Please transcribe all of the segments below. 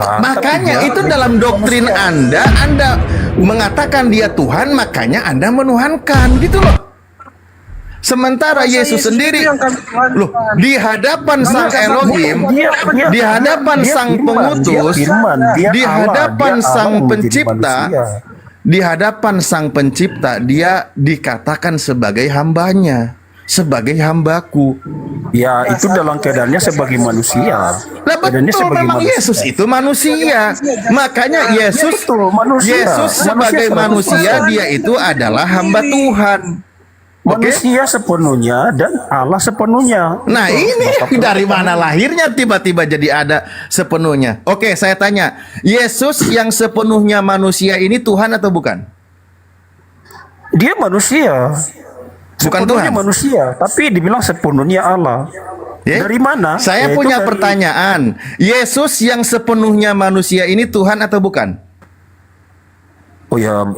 Makanya itu dalam doktrin Anda mengatakan dia Tuhan, makanya Anda menuhankan gitu loh. Sementara Yesus sendiri loh di hadapan Sang Elohim, di hadapan Sang Pengutus, di hadapan Sang Pencipta, di hadapan Sang Pencipta, dia dikatakan sebagai hambanya, sebagai hambaku. Ya, itu dalam keadaannya sebagai manusia. Lah betul, memang Yesus itu manusia. Makanya Yesus sebagai manusia, dia itu adalah hamba Tuhan. Manusia sepenuhnya dan Allah sepenuhnya. Nah ini dari mana lahirnya tiba-tiba jadi ada sepenuhnya? Oke, saya tanya, Yesus yang sepenuhnya manusia ini Tuhan atau bukan? Dia manusia. Bukan Sepenuhnya Tuhan. manusia, tapi dibilang sepenuhnya Allah. Ya? Dari mana? Saya Yaitu punya dari- pertanyaan. Yesus yang sepenuhnya manusia ini Tuhan atau bukan? Oh ya,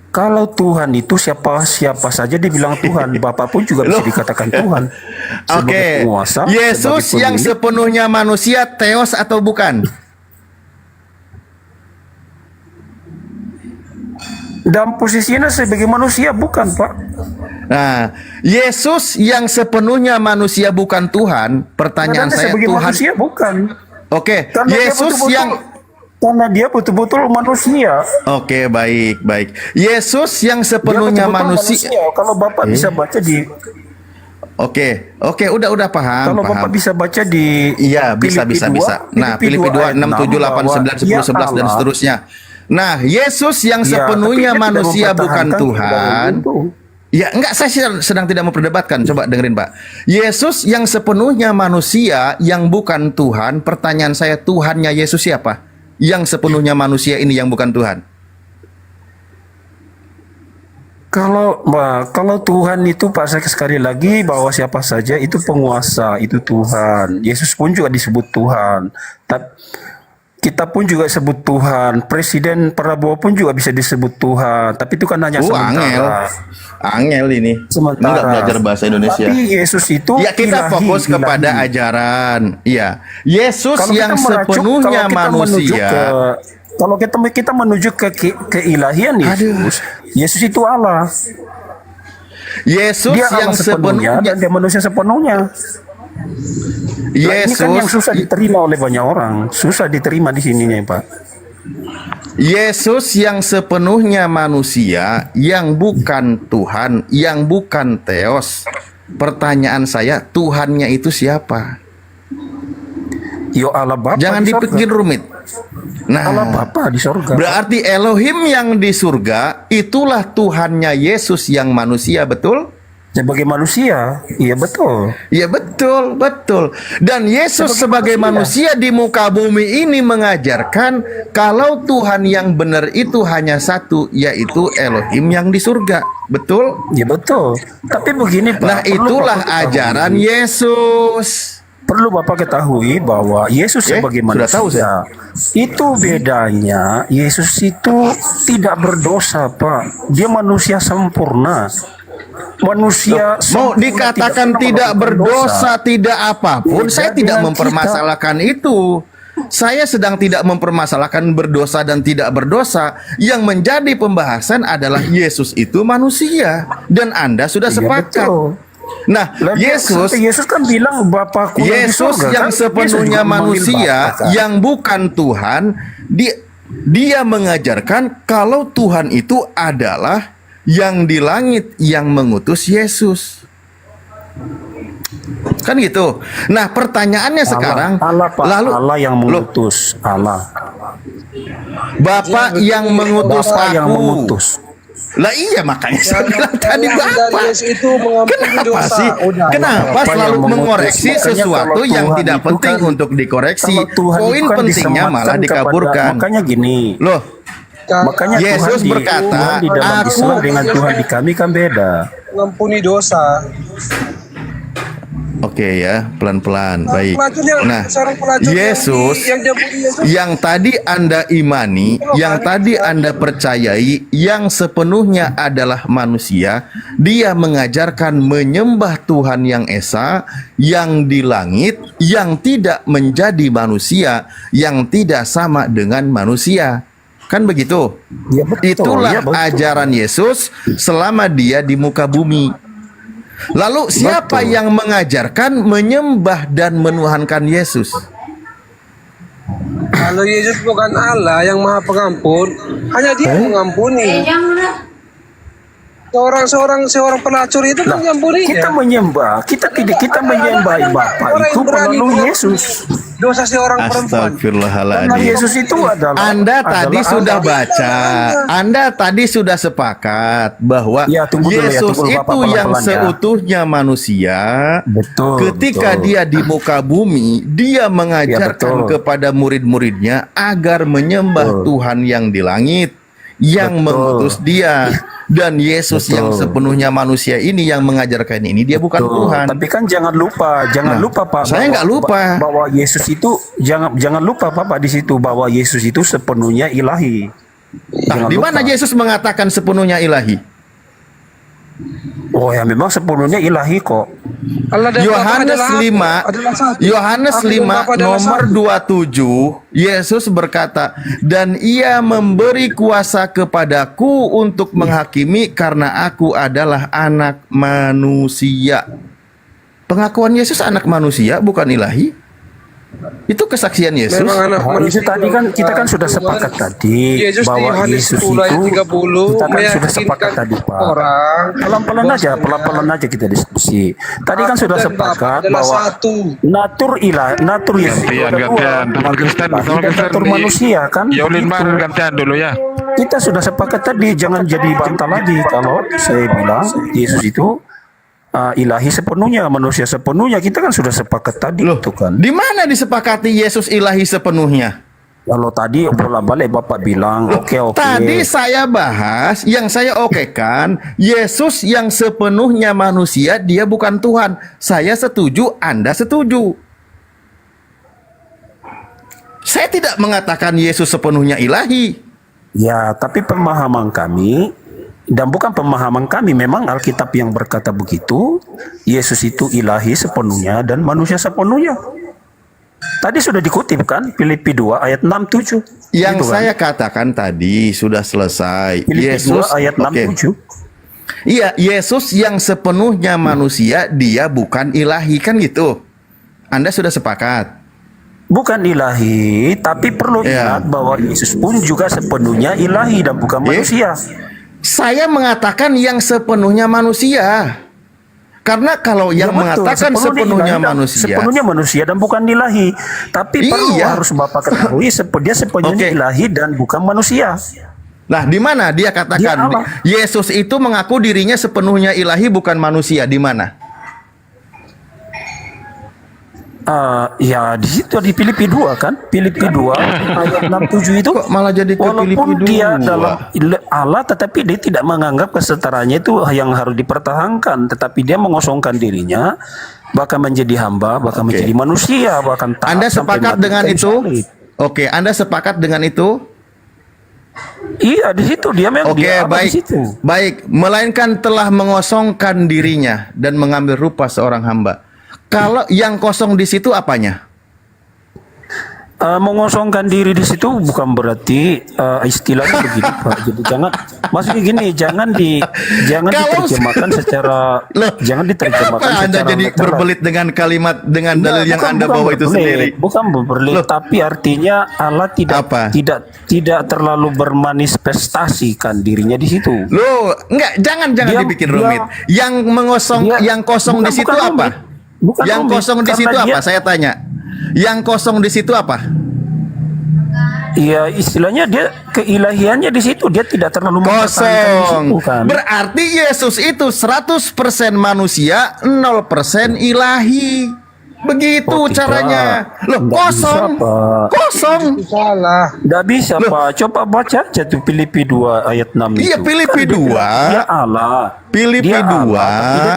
kalau Tuhan itu siapa saja dibilang Tuhan. Bapak pun juga bisa dikatakan Tuhan. Sebagai Oke. penguasa, Yesus sebagai yang pemilik. sepenuhnya manusia Theos atau bukan? Dalam posisinya sebagai manusia bukan, Pak. Nah, Yesus yang sepenuhnya manusia bukan Tuhan. Pertanyaan Karena saya, sebagai Tuhan. manusia bukan. Oke, Karena dia Yesus betul-betul- yang karena dia betul-betul manusia. Oke, baik. Yesus yang Dia sepenuhnya betul-betul manusia. Kalau Bapak bisa baca di Oke, udah paham. kalau Bapak bisa baca di Iya, bisa. Filipi 2, Nah, Filipi 2, ayat 6, 7, 8, 9, 10, 11 dan Allah. seterusnya. Nah, Yesus yang Ya, sepenuhnya tapi dia tidak manusia bukan mempertahankan Tuhan. kebenaran itu. Ya, enggak, saya sedang tidak memperdebatkan. Coba dengerin, Pak. Yesus yang sepenuhnya manusia yang bukan Tuhan. Pertanyaan saya, Tuhannya Yesus siapa? Yang sepenuhnya manusia ini yang bukan Tuhan. Kalau Tuhan itu Pak, saya sekali lagi bahwa siapa saja itu penguasa, itu Tuhan. Yesus pun juga disebut Tuhan. Kita pun juga sebut Tuhan. Presiden Prabowo pun juga bisa disebut Tuhan. Tapi itu kan hanya sementara. Angel ini. Sementara. Enggak belajar bahasa Indonesia. Tapi Yesus itu Ya, kita ilahi, fokus kepada ilahi. ajaran. Iya. Yesus Kalau yang kita merujuk- sepenuhnya kalau kita menuju manusia. kalau kita menuju ke keilahian Yesus itu Allah. Yesus Dia yang Allah sepenuhnya sepenuhnya dan dia manusia sepenuhnya. Nah, ini kan yang susah diterima oleh banyak orang. Susah diterima di sininya, Pak. Yesus yang sepenuhnya manusia, yang bukan Tuhan, yang bukan Theos. Pertanyaan saya, Tuhannya itu siapa? Yo Allah Bapa Jangan di sorga. dibikin rumit. Allah Nah, Bapa di sorga. berarti Elohim yang di surga itulah Tuhannya Yesus yang manusia, betul? Sebagai manusia, iya betul. Ya betul. Dan Yesus sebagai manusia di muka bumi ini mengajarkan kalau Tuhan yang benar itu hanya satu, yaitu Elohim yang di surga. Betul? Ya betul. Tapi begini Pak. Nah, perlu itulah Bapak ketahui- ajaran Yesus. Perlu Bapak ketahui bahwa Yesus sebagai sudah manusia tahu saya. itu bedanya. Yesus itu tidak berdosa, Pak. Dia manusia sempurna. Manusia Mau sempurna, dikatakan pernah tidak melakukan berdosa, tidak apapun, Beda saya tidak dengan mempermasalahkan itu. Saya sedang tidak mempermasalahkan berdosa dan tidak berdosa. Yang menjadi pembahasan adalah Yesus itu manusia dan Anda sudah Iya, sepakat. betul. Nah, Lah, Yesus kan bilang Bapakku yang di Yesus surga, yang kan? sepenuhnya Yesus juga memanggil manusia, Bapa, kan? yang bukan Tuhan, dia mengajarkan kalau Tuhan itu adalah yang di langit yang mengutus Yesus. Kan gitu. Nah, pertanyaannya sekarang, Allah, Pak. lalu Allah yang loh, mengutus. Allah. Bapak yang mengutus Bapak aku. yang mengutus. Lah iya, makanya saya bilang tadi Yang dari Bapak. Yesus itu mengampuni Kenapa dosa. sih? Udah. Kenapa Bapak selalu yang mengutus. mengoreksi Makanya sesuatu kalau yang Tuhan tidak itu penting kan- untuk dikoreksi? Kalau Tuhan Poin itu kan pentingnya malah disematkan dikaburkan. makanya gini. Loh, Makanya Yesus Tuhan berkata, Tuhan di dalam "Aku-" Islam dengan Tuhan di kami kan beda. Mengampuni dosa. oke. Oke ya, pelan-pelan. Baik. Pelacurnya, Nah, seorang pelacur Yesus yang tadi Anda imani, yang tadi Anda percayai, yang sepenuhnya adalah manusia, dia mengajarkan menyembah Tuhan yang esa, yang di langit, yang tidak menjadi manusia, yang tidak sama dengan manusia. Kan begitu? Ya, betul. Itulah Ya, betul. ajaran Yesus selama dia di muka bumi. Lalu siapa Betul. yang mengajarkan menyembah dan menuhankan Yesus? Kalau Yesus bukan Allah yang Maha Pengampun, hanya Dia yang mengampuni. Seorang pelacur itu kan mengampuni. Kita menyembah, kita menyembah Bapa Orang itu yang berani melalui mengampuni Yesus. dosa seorang perempuan. Karena Astagfirullahaladzim. Yesus itu adalah Anda sudah Allah. baca, Anda tadi sudah sepakat bahwa Ya, tunggu dulu ya, Yesus tunggu dulu, itu Bapak, yang pelan-pelan ya. seutuhnya manusia. Betul. Ketika betul. dia di muka bumi, dia mengajarkan betul. kepada murid-muridnya agar menyembah Betul. Tuhan yang di langit, yang Betul. mengutus dia. Dan Yesus yang Betul. sepenuhnya manusia ini yang mengajarkan ini, dia bukan Betul. Tuhan. Tapi kan jangan lupa Nah, Pak. saya nggak lupa. bahwa Yesus itu jangan lupa Pak di situ bahwa Yesus itu sepenuhnya ilahi. Nah, di mana Yesus mengatakan sepenuhnya ilahi? Oh ya, memang sepenuhnya ilahi kok. Allah dan Bapa Yohanes adalah 5 adalah satu. Yohanes Aku dan 5 Bapa adalah nomor satu. 27 Yesus berkata, "Dan ia memberi kuasa kepadaku untuk menghakimi karena aku adalah anak manusia." Pengakuan Yesus anak manusia bukan ilahi. Itu kesaksian Yesus. Memang anak Oh, itu manusia. tadi kan kita kan sudah sepakat tadi Yesus di bahwa Yohanes Yesus 10 ayat itu 30 kita kan sudah sepakat meyakinkan tadi Pak. orang Pelan-pelan aja kita diskusi. Tadi kan Aku sudah dan sepakat Bapa adalah bahwa satu. natur Yesus itu ada dua. Sama Kristen, Dan natur manusia kan. Ya ulin begitu. bar gantian dulu ya. Kita sudah sepakat tadi, jangan jadi bantah lagi kalau saya bilang Yesus itu ilahi sepenuhnya, manusia sepenuhnya. Kita kan sudah sepakat tadi Loh, itu kan. di mana disepakati Yesus ilahi sepenuhnya? Kalau tadi bolak-balik Bapak bilang oke. Tadi saya bahas, yang saya okekan, Yesus yang sepenuhnya manusia, dia bukan Tuhan. Saya setuju, Anda setuju. Saya tidak mengatakan Yesus sepenuhnya ilahi. Ya, tapi pemahaman kami dan bukan pemahaman kami, memang Alkitab yang berkata begitu, Yesus itu ilahi sepenuhnya dan manusia sepenuhnya. Tadi sudah dikutip kan, Filipi 2 ayat 6-7. Yang Gitu kan? saya katakan tadi sudah selesai. Filipi Yesus 2 ayat oke. 6-7. Iya, Yesus yang sepenuhnya manusia, dia bukan ilahi, kan gitu. Anda sudah sepakat. Bukan ilahi, tapi perlu Ya. ingat bahwa Yesus pun juga sepenuhnya ilahi dan bukan manusia. Saya mengatakan yang sepenuhnya manusia. Karena kalau yang Ya, betul. mengatakan sepenuhnya ilahi dan- manusia, sepenuhnya manusia dan bukan ilahi. Tapi perlu Iya. harus Bapak ketahui dia sepenuhnya Oke. ilahi dan bukan manusia. nah di mana dia katakan Dia Allah. Yesus itu mengaku dirinya sepenuhnya ilahi bukan manusia? Di mana? Ya di situ di Filipi 2 kan, Filipi 2 ayat 67 itu Kok malah jadi ke walaupun Filipi 2? dia dalam Allah tetapi dia tidak menganggap kesetaranya itu yang harus dipertahankan, tetapi dia mengosongkan dirinya bahkan menjadi hamba, bahkan Oke. menjadi manusia, bahkan taat Anda sampai sepakat mati dengan kayu itu? salib. Oke, Anda sepakat dengan itu? Iya di situ dia memang Oke, dia ada di baik. situ. Baik, melainkan telah mengosongkan dirinya dan mengambil rupa seorang hamba. Kalau yang kosong di situ apanya? Mengosongkan diri di situ bukan berarti istilahnya begitu Pak. Jadi jangan maksudnya gini, jangan Kalau- diterjemahkan secara Loh, jangan diterjemahkan kenapa Anda secara jadi literal. berbelit dengan kalimat dengan Enggak, dalil yang bukan- Anda bukan bawa itu berbelit, sendiri? bukan berbelit, Loh. tapi artinya Allah Apa? tidak terlalu bermanifestasikan dirinya di situ. Loh, enggak, jangan Dia- dibikin dia- rumit. Yang yang kosong di situ bukan apa? rumit. Bukan Yang rumit, kosong di karena situ apa? dia- Saya tanya. Yang kosong di situ apa? Ya istilahnya dia keilahiannya di situ, dia tidak terlalu mempertahankan di Kosong. situ, kan. Berarti Yesus itu 100% manusia, 0% ilahi. Begitu Oh, tidak. caranya. Loh, Nggak kosong. bisa, Pak. Kosong. Itu salah. Nggak bisa Pak, coba baca aja tuh Filipi 2 ayat 6 Iya, itu. Filipi Kan dia 2. bilang, dia Allah. Filipi Dia 2 Allah, tapi dia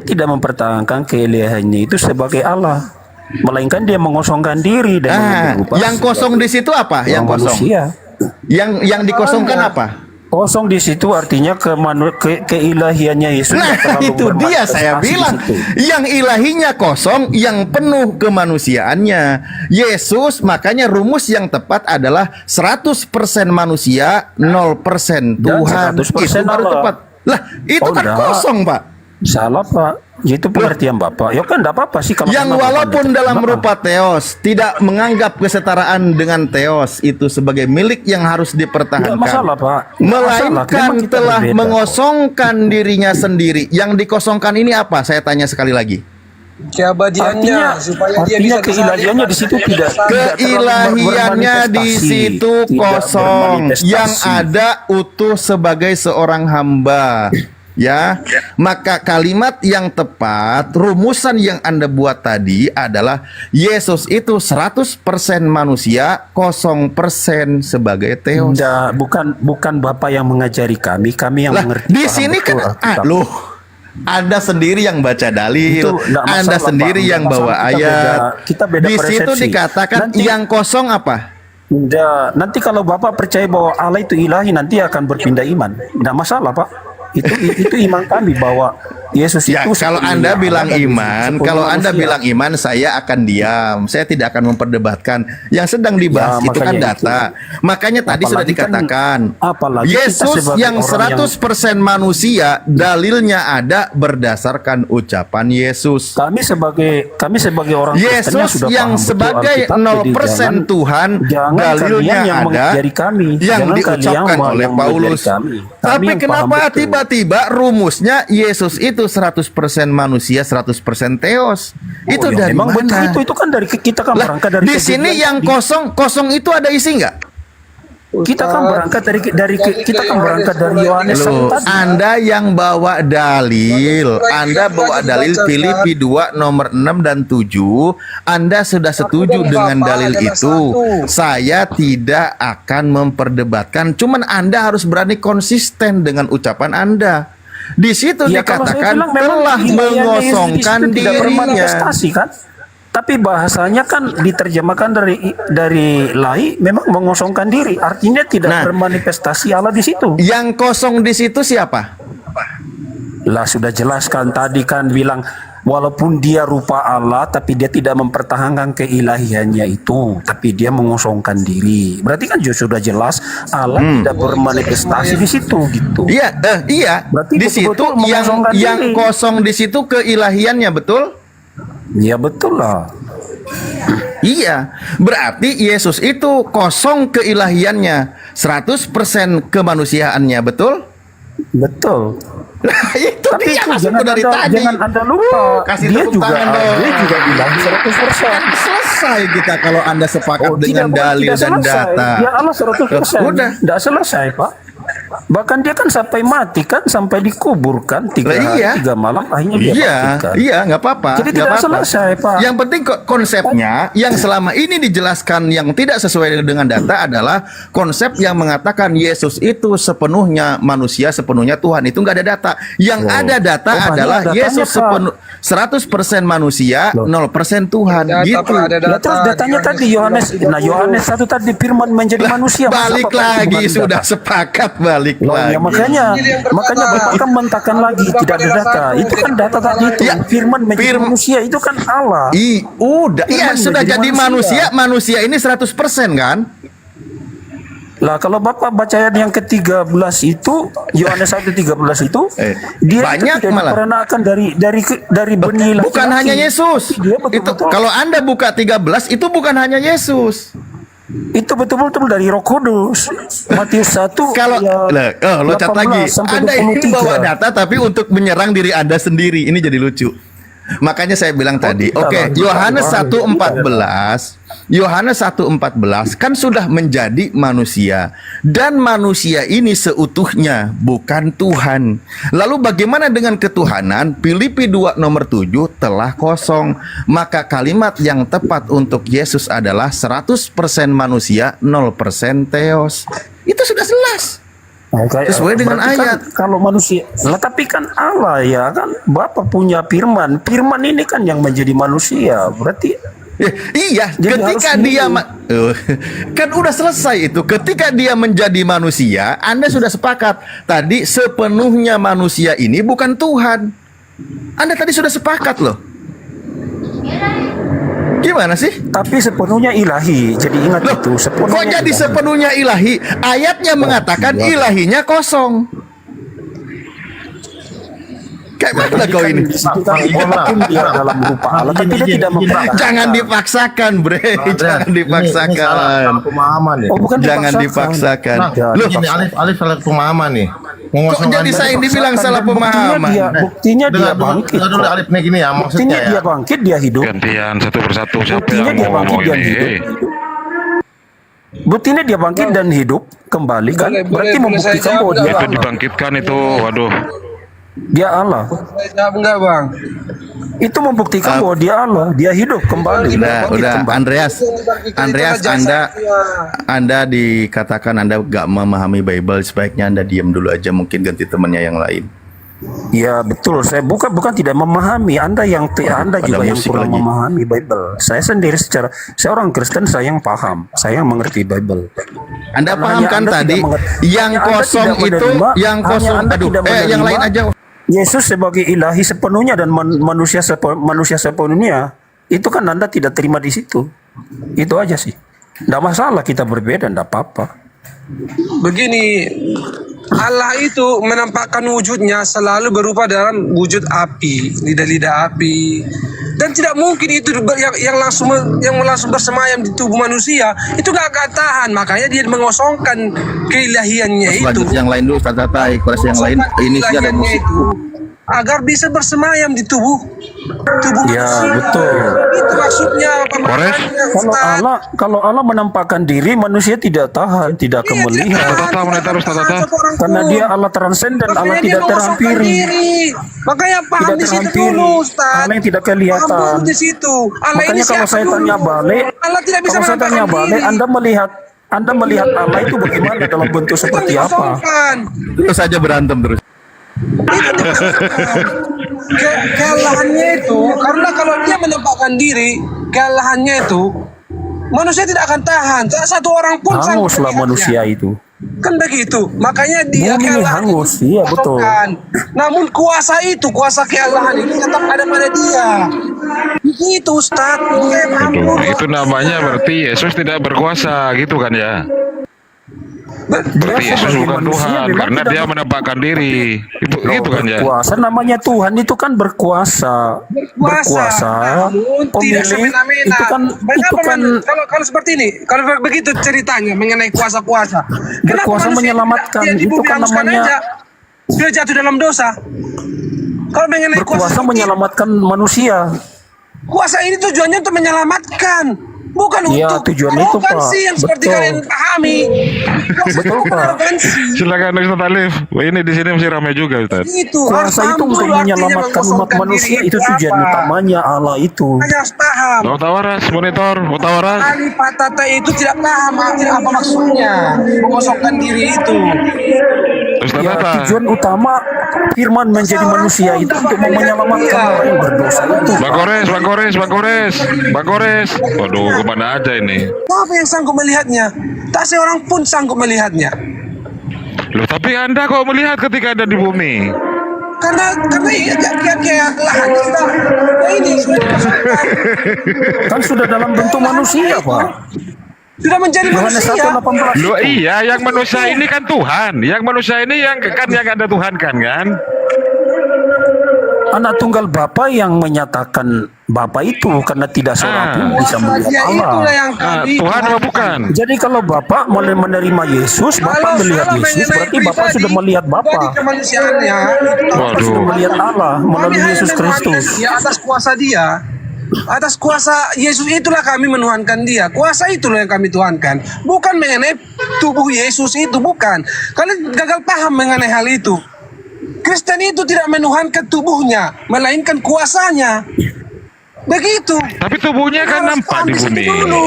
tidak mempertahankan keiliahannya itu sebagai Allah, melainkan dia mengosongkan diri dan menyerupai yang kosong di situ apa? Yang kosong. manusia. Yang dikosongkan apa? Kosong di situ artinya keilahiannya Yesus. Nah, yang terlalu itu dia saya bermanifestasi di bilang. situ. Yang ilahinya kosong, yang penuh kemanusiaannya. Yesus, makanya rumus yang tepat adalah 100% manusia, 0% Dan Tuhan. 100% Itu baru Allah. tepat. Lah, itu kan enggak. kosong, Pak. Salah Pak, itu pengertian Bapak. Ya kan enggak apa-apa sih kalau Yang memang Bapak walaupun tidak dalam terima. rupa teos tidak menganggap kesetaraan dengan teos itu sebagai milik yang harus Enggak dipertahankan. masalah Pak. Enggak masalah. Melainkan Memang kita telah berbeda. mengosongkan dirinya sendiri. Yang dikosongkan ini apa? Saya tanya sekali lagi. Keabadiannya supaya dia Artinya bisa keilahiannya di situ tidak Keilahiannya di situ kosong. Yang ada utuh sebagai seorang hamba. Ya, maka kalimat yang tepat, rumusan yang Anda buat tadi adalah Yesus itu 100% manusia, 0% sebagai teos. Enggak, bukan Bapak yang mengajari kami yang Lah, mengerti. di paham sini betul kan Alkitab. loh, Anda sendiri yang baca dalil, Itu enggak masalah, Anda sendiri Pak. yang Enggak bawa masalah, ayat. kita beda Di situ persepsi. dikatakan Nanti- yang kosong apa? Enggak, nanti kalau Bapak percaya bahwa Allah itu ilahi nanti akan berpindah iman. Enggak masalah, Pak. Itu iman kami bahwa Yesus Ya, itu kalau sepenuhnya Anda Allah bilang dan iman, sepenuhnya kalau Anda manusia. bilang iman, saya akan diam. Saya tidak akan memperdebatkan. Yang sedang dibahas Ya, itu kan makanya data. Makanya tadi sudah Apalagi kan- dikatakan, apalagi kita Yesus sebagai yang orang 100% manusia, dalilnya ada berdasarkan ucapan Yesus. Kami sebagai orang Kristen Yesus sudah yang paham betul sebagai Alkitab, 0% jadi Tuhan, jangan dalilnya kalian yang ada mengajari kami, yang jangan diucapkan kalian oleh yang mengajari Paulus. kami. Kami Tapi yang paham kenapa betul. tiba-tiba rumusnya Yesus itu 100% manusia, 100% teos? Itu ya, dari memang mana? betul itu kan dari kita kan Lah, berangkat dari di sini kejadian yang tadi. kosong itu ada isi nggak? Kita kan berangkat dari Yohanes Loh, 1 tadi. Anda yang bawa dalil, Anda bawa dalil Filipi 2 nomor 6 dan 7, Anda sudah setuju dengan dalil itu. Saya tidak akan memperdebatkan, cuman Anda harus berani konsisten dengan ucapan Anda. Di situ Ya, kalau saya dikatakan bilang memang telah ilahiannya Yesus mengosongkan itu tidak dirinya. bermanifestasi kan. Tapi bahasanya kan diterjemahkan dari lahi memang mengosongkan diri. Artinya tidak Nah. bermanifestasi Allah di situ. Yang kosong di situ siapa? Lah sudah jelaskan tadi kan bilang walaupun dia rupa Allah tapi dia tidak mempertahankan keilahiannya itu, tapi dia mengosongkan diri. Berarti kan sudah jelas Allah tidak bermanifestasi di situ gitu. Iya, iya. Berarti Di situ betul-betul mengosongkan yang diri. kosong di situ keilahiannya, betul? Ya betul lah. Iya, berarti Yesus itu kosong keilahiannya, 100% kemanusiaannya, betul? Betul. Itu Tapi dia itu maksudku dari tadi. jangan Anda lupa. Kasih Dia tepuk juga tangan dong. dia juga bilang 100%. Selesai kita kalau Anda sepakat dengan Bukan dalil tidak dan selesai. data. Ya Allah 100%. Udah. Tidak selesai, Pak. Bahkan dia kan sampai mati kan, sampai dikuburkan 3 Lah, hari iya. 3 malam akhirnya dia Iya, bangkitkan. iya, nggak apa-apa. Jadi nggak tidak apa-apa. selesai, Pak. Yang penting konsepnya yang selama ini dijelaskan yang tidak sesuai dengan data adalah konsep yang mengatakan Yesus itu sepenuhnya manusia, sepenuhnya Tuhan. Itu nggak ada data. Yang ada data banyak adalah datanya, Yesus Pak. 100% manusia, 0% Tuhan. Data, Gitu. Pak, ada Nah, terus datanya tadi Yohanes 1 tadi firman menjadi manusia. Masa Balik Bapak lagi kembali sudah data? sepakat balik Loh, lagi. ya makanya Bapak kan mentahkan lagi tidak ada data. Itu kan data tadi itu. Ya, Firman menjadi firman- manusia itu kan Allah. Udah, iya Firman sudah menjadi jadi manusia ini 100% kan? Lah kalau Bapak baca ayat yang ke-13 itu Yohanes 1:13 itu dia banyak itu tidak malah. diperanakan dari benih laki-laki. Bukan hanya Yesus. Dia Itu betul-betul, kalau Anda buka 13 itu bukan hanya Yesus. itu betul-betul dari Roh Kudus. Matius 1 Kalau loncat 18 lagi. sampai Anda ini 23. bawa data tapi untuk menyerang diri Anda sendiri. Ini jadi lucu. Makanya saya bilang tadi, tidak oke, lah, Yohanes tidak. 1:14, Yohanes 1:14 kan sudah menjadi manusia dan manusia ini seutuhnya bukan Tuhan. Lalu bagaimana dengan ketuhanan? Filipi 2 nomor 7 telah kosong. Maka kalimat yang tepat untuk Yesus adalah 100% manusia, 0% teos. Itu sudah jelas. sesuai dengan berarti ayat. Kan, kalau manusia, lah tapi kan Allah ya kan, Bapa punya firman. Firman ini kan yang menjadi manusia. Berarti Iya, Jadi ketika harus dia milih. kan udah selesai itu. Ketika dia menjadi manusia, Anda sudah sepakat tadi sepenuhnya manusia ini bukan Tuhan. Anda tadi sudah sepakat loh. Gimana sih? tapi sepenuhnya ilahi. Jadi ingat Loh, itu, kok sepenuhnya jadi ilahi. sepenuhnya ilahi? Ayatnya mengatakan ilahinya kosong. Kayak mana kau ini? Walaupun dia dalam rupa Allah, tapi dia tidak mempraktikkan. Jangan dipaksakan, Bre. Jangan dipaksakan. Salah pemahaman nih. Oh, bukan Jangan dipaksakan. Nah, Loh, ini Alif salah pemahaman nih. kok jadi saya yang dibilang salah pemahaman? Buktinya dia bangkit. Dengar dulu kok. Alif nih gini ya, maksudnya Buktinya dia ya. bangkit, dia hidup. Gantian satu persatu siapa Buktinya yang dia mau bangkit ngomong dan ini? hidup. Buktinya dia bangkit dan hidup kembali kan? Boleh, Berarti boleh saya membuktikan jawab bahwa dia nggak? Itu Allah. dibangkitkan itu, waduh. Dia Allah. Saya jawab enggak, Bang? Itu membuktikan bahwa dia Allah, dia hidup kembali. dia bangkit Udah, kembali. Andreas, Anda dikatakan Anda gak memahami Bible, sebaiknya Anda diam dulu aja, mungkin ganti temannya yang lain. Ya betul, saya bukan tidak memahami. Anda Ada juga yang musik kurang lagi. memahami Bible. Saya sendiri saya orang Kristen, saya yang paham, saya yang mengerti Bible. Anda Hanya paham kan Anda tadi tidak mengerti. yang Hanya Anda kosong tidak itu, menerima, yang hanya kosong, Anda aduh, tidak yang lain menerima. aja. Yesus sebagai ilahi sepenuhnya dan manusia sepenuhnya, itu kan Anda tidak terima di situ. Itu aja sih. Tidak masalah kita berbeda, tidak apa-apa. Begini, Allah itu menampakkan wujudnya selalu berupa dalam wujud api, lidah-lidah api. Dan tidak mungkin itu yang langsung bersemayam di tubuh manusia, itu gak akan tahan. Makanya dia mengosongkan keilahiannya itu. Lanjut yang lain dulu, kata-kata kelas yang lain. Ini sih ada musik. Itu, agar bisa bersemayam di tubuh Ya, manusia. betul. Itu maksudnya pemahamannya, Ustaz. Kalau Allah menampakkan diri, manusia tidak tahan, tidak akan melihat. Tata, meneta, Ustaz, Tata. Karena dia Allah transenden, Allah Makanya dia tidak mengosongkan terhampiri. diri. Makanya paham Tidak di situ terhampiri. dulu, Ustaz. Allah yang tidak kelihatan. Paham dulu di situ. Allah Makanya ini kalau siapa saya dulu? tanya balik, Allah tidak bisa kalau saya tanya menampakkan balik, diri. Anda melihat Allah itu bagaimana dalam bentuk Itu seperti apa? dikosongkan. Terus saja berantem terus. Itu dikosongkan. Kealahannya itu, karena kalau dia menampakkan diri, kealahannya itu, manusia tidak akan tahan. Tak satu orang pun sanggup Hanguslah melihatnya. manusia itu. Kan begitu. Makanya dia Bumi ini kealahan hangus, itu iya, betul. dikosongkan. Namun kuasa itu, kuasa kealahan itu tetap ada pada dia. Begitu, Ustaz. Aduh, itu namanya berarti Yesus tidak berkuasa, gitu kan ya? Berarti Yesus sebagai bukan manusia Tuhan, memang karena tidak dia menampakkan diri. Itu gitu kan ya? berkuasa. Namanya Tuhan itu kan berkuasa. Namun tidak semena-mena. Itu kan Kalau seperti ini, kalau begitu ceritanya mengenai kuasa-kuasa, kenapa Berkuasa manusia menyelamatkan, tidak itu kan dihanguskan namanya- aja? Sudah jatuh dalam dosa. Kalau mengenai berkuasa kuasa menyelamatkan manusia. kuasa ini tujuannya untuk menyelamatkan, bukan Iya, untuk tujuannya itu, Pak. arogansi yang seperti Betul. kalian pahami. Kuasa Betul, itu Pak. arogansi. Silakan Ustaz Alif. Wah, ini di sini masih ramai juga, Ustaz. Itu Kuasa itu untuk menyelamatkan umat manusia, itu tujuan utamanya Allah itu. Hanya harus paham. Mutawaras, monitor, mutawaras. Ali Patata itu tidak paham apa maksudnya mengosongkan diri itu. Ustaz Ya, Tata. tujuan utama firman menjadi manusia itu untuk menyelamatkan orang yang berdosa itu. Bang Kores, Bang Kores, Bang Kores, Bang Kores. Waduh, kemana aja ini? Siapa yang sanggup melihatnya? Tak seorang pun sanggup melihatnya. Loh, tapi Anda kok melihat ketika ada di bumi? Karena kayak lahan kita. Nah ini sudah dikosongkan. Kan sudah dalam bentuk manusia, Pak. Sudah menjadi Yohanes manusia. 1:18. Loh iya, yang manusia ini kan Tuhan. Yang manusia ini yang ada Tuhan kan? Anak tunggal Bapa yang menyatakan Bapa itu karena tidak seorang pun bisa melihat Dia itulah Allah. yang kami. Tuhan apa bukan? Jadi kalau Bapa menerima Yesus, Bapa melihat Yesus, berarti Bapa sudah melihat pribadi Bapa. kemanusiaannya. Bapa sudah Waduh. melihat Allah Kami melalui hanya Yesus menuhankan Kristus. Dia atas kuasa dia. Atas kuasa Yesus itulah kami menuhankan dia. Kuasa itulah yang kami tuhankan. Bukan mengenai tubuh Yesus itu, bukan. Kalian gagal paham mengenai hal itu. Kristen itu tidak menuhankan tubuhnya, melainkan kuasanya. Begitu. Tapi tubuhnya kan Harus nampak di paham bumi. situ dulu.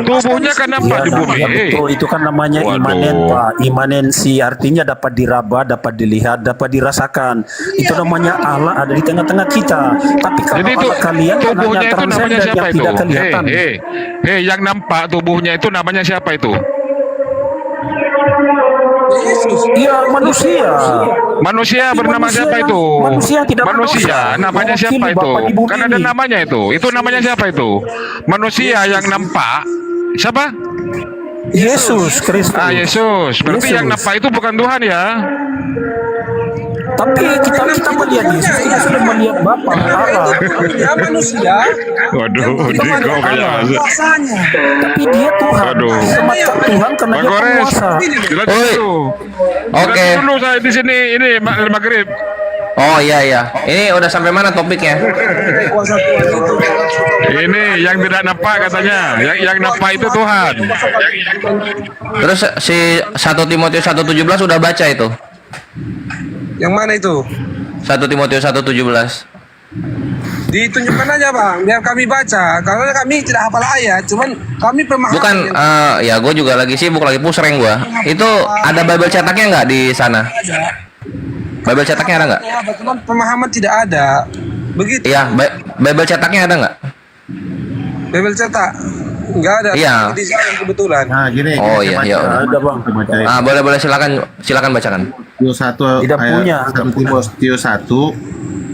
Tubuhnya kan nampak Ya, di bumi. betul. Itu kan namanya Waduh. imanen, Pak. Imanensi artinya dapat diraba, dapat dilihat, dapat dirasakan. Itu namanya Allah ada di tengah-tengah kita. Tapi kalau Jadi itu Allah kalian kan tubuhnya hanya itu namanya transenden siapa yang itu? tidak kelihatan. Yang nampak tubuhnya itu namanya siapa itu? Yesus. Iya, manusia. Manusia bernama manusia siapa yang- itu? manusia yang tidak Manusia, berdosa. namanya Mewakili siapa itu? Bapa di bumi Kan ada ini. namanya itu. Itu namanya siapa itu? Manusia yang nampak. Siapa? Yesus Kristus. Ah, Yesus. Berarti Yesus. yang nampak itu bukan Tuhan ya? Tapi kita melihat Yesus, kita sudah melihat Bapa Allah. Dia manusia. Waduh, Diko kayak. Kuasanya. Tapi dia Tuhan. Aduh. Disematkan Tuhan karena Bang dia Gores, penguasa. jelasin Oi. dulu. Oke. Jelasin dulu saya di sini ini maghrib. Oh iya. Ini udah sampai mana topiknya? Kuasa Tuhan itu. Ini yang tidak nampak katanya. Yang nampak itu Tuhan. Terus si 1 Timotius 1:17 udah baca itu. Yang mana itu? 1 Timotius 1:17. Ditunjukkan aja bang, biar kami baca. Karena kami tidak hafal ayat, cuman kami pemahaman. Bukan, ya gue juga lagi sibuk, lagi pusreng gue. Itu ada Bible cetaknya nggak di sana? Bible cetaknya ada nggak? Cuman pemahaman tidak ada. Begitu. Iya, Bible cetaknya ada nggak? Bible cetak nggak ada. Iya. Di sana kebetulan. Nah, gini. Oh, gini, iya, saya iya. baca. Ada, Bang. Saya bacain. Boleh silakan bacakan. Timotius 1 Tidak ayat punya. 1 Timotius 1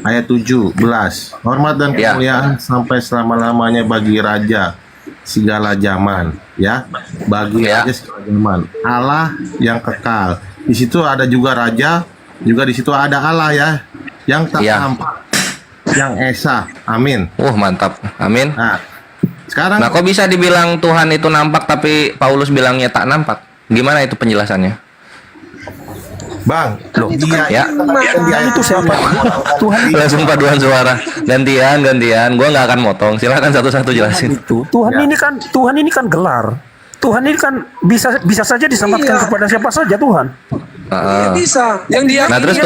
ayat 17. Hormat dan Ya. kemuliaan sampai selama-lamanya bagi raja segala zaman, ya. Bagi Ya. raja segala zaman. Allah yang kekal. Di situ ada juga raja, juga di situ ada Allah ya, yang tak Ya. nampak, yang esa. Amin. Mantap. Amin. Nah, sekarang Nah, kok bisa dibilang Tuhan itu nampak tapi Paulus bilangnya tak nampak? Gimana itu penjelasannya? Bang, Loh, ya. itu siapa? Tuhan Langsung paduan suara. Gantian. Gua nggak akan motong. Silakan satu-satu jelasin. itu. Tuhan ini kan gelar. Tuhan ini kan bisa saja disematkan Iya. kepada siapa saja Tuhan. Heeh. Bisa. Yang dia. Nah, terus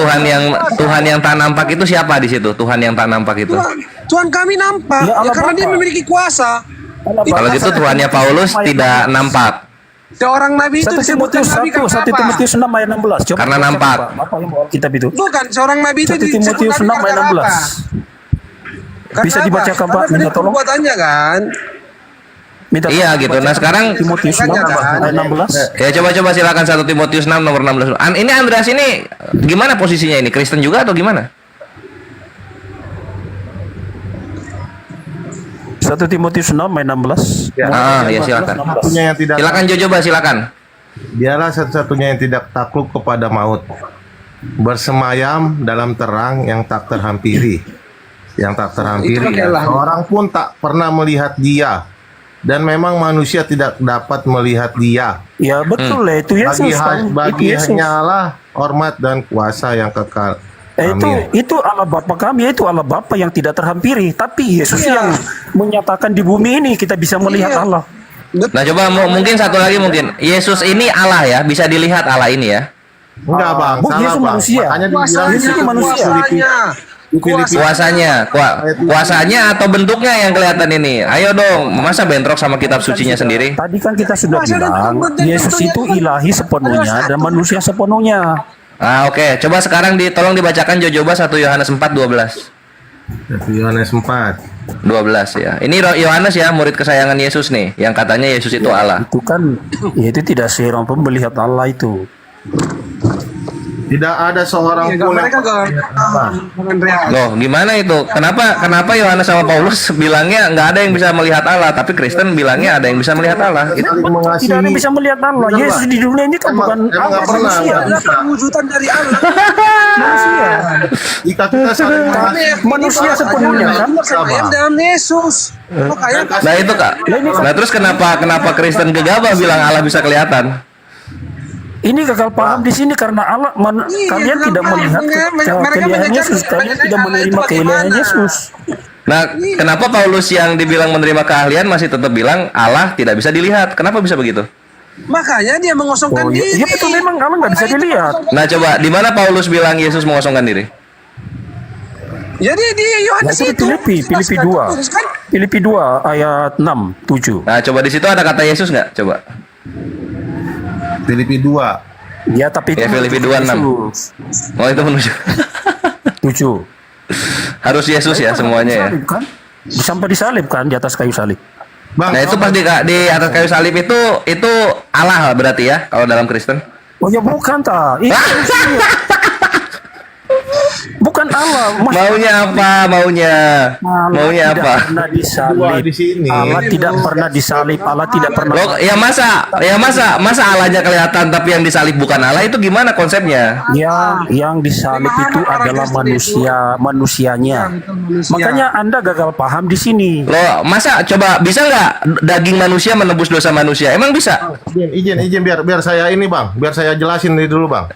Tuhan yang tak nampak itu siapa di situ? Tuhan yang tak nampak itu. Tuhan kami nampak. Ya, Allah karena dia Bapa. memiliki kuasa. Kalau gitu Tuhannya Paulus tidak nampak Seorang nabi itu 1 disebutkan Timotius nabi 1, karena 1 apa? Timotius 6 ayat 16. Coba Karena baca, nampak. Pak. Apa yang bawa kitab itu? Bukan, seorang nabi itu 1 disebut Timotius nabi 6 ayat karena 16. apa? Bisa Karena dibacakan, apa? Pak? Karena Minta dari tolong. perbuatannya kan. Minta Iya tolong gitu. baca Nah, sekarang Timotius 6 ayat 16. ya coba silakan 1 Timotius 6 nomor 16. Ini Andreas ini gimana posisinya ini? Kristen juga atau gimana? 1 Timotius 6 ayat 16. Ya silakan. satunya yang tidak Silakan Jo, coba silakan. Dialah satu-satunya yang tidak takluk kepada maut, bersemayam dalam terang yang tak terhampiri, Itu pakai Orang pun tak pernah melihat Dia, dan memang manusia tidak dapat melihat Dia. Ya betul lah itu Yesus kan. Itu Bagi Yesus. hanyalah hormat dan kuasa yang kekal. Itu Allah Bapa kami, itu Allah Bapa yang tidak terhampiri. Tapi Yesus yang menyatakan di bumi ini kita bisa melihat Iya. Allah. Nah, coba mungkin satu lagi mungkin. Yesus ini Allah ya, bisa dilihat Allah ini ya. Enggak bang, Bu, salah Yesus bang. manusia. Makanya dibilang Yesus itu manusia. Kuasanya atau bentuknya yang kelihatan ini. Ayo dong, masa bentrok sama kitab sucinya sendiri? Tadi kan kita sudah Kuasa dan bilang bentuk Yesus itu itu ya. ilahi sepenuhnya dan manusia sepenuhnya. Oke. Coba sekarang tolong dibacakan Jojoba 1 Yohanes 4:12. Yohanes 4. 12 ya. Ini Yohanes ya, murid kesayangan Yesus nih, yang katanya Yesus itu Allah. Itu kan ya itu tidak seorang pun melihat Allah itu. Tidak ada seorang pun yang Mereka Andreas. Loh, gimana itu? Kenapa Yohanes sama Paulus bilangnya nggak ada yang bisa melihat Allah, tapi Kristen bilangnya ada yang bisa melihat Allah? Itu saling mengasihi. Tidak ada yang bisa melihat Allah. Benar, Yesus Pak. di dunia ini kan Emang- bukan emang Allah, nggak pernah, manusia. Bang. Adalah perwujudan dari Allah. Manusia. Jika kita saling mengasihi, Manusia sepenuhnya kan. Bersemayam dalam Yesus. Makanya Nah itu Kak. Nah terus kenapa Kristen gegabah bilang Allah bisa kelihatan? Ini gagal paham di sini karena Allah kalian gagal tidak paham. melihat Mereka keiliahan mengejar Yesus, kalian tidak menerima Allah itu keiliahan bagaimana? Yesus. Nah, kenapa Paulus yang dibilang menerima keahlian masih tetap bilang Allah tidak bisa dilihat? Kenapa bisa begitu? makanya dia mengosongkan Oh, diri. iya betul memang Allah nggak bisa dilihat. Nah, coba di mana Paulus bilang Yesus mengosongkan diri? Jadi di Nah, Yohanes itu di itu. Filipi 2. Kan? Filipi 2 ayat 6, 7. Nah, coba di situ ada kata Yesus nggak? Coba. Filipi 2. Ya, tapi itu Ya, Filipi 2:6. Oh, itu menuju. 7. Harus Yesus ya semuanya ya. Disalib kan? Sampai disalib kan di atas kayu salib. Bang, Nah, itu pas di atas kayu salib itu Allah lah berarti ya kalau dalam Kristen. Oh ya bukan ta. Itu manusia. Bukan Allah. Maunya apa? Maunya tidak apa? pernah Dua disalib. di sini. Allah tidak pernah disalib. Allah tidak pernah. Loh, ya masa Allahnya kelihatan tapi yang disalib bukan Allah, itu gimana konsepnya? Yang disalib itu adalah manusianya. Makanya Anda gagal paham di sini. Loh, masa coba bisa nggak daging manusia menebus dosa manusia? Emang bisa? Izin biar saya ini Bang, biar saya jelasin ini dulu Bang.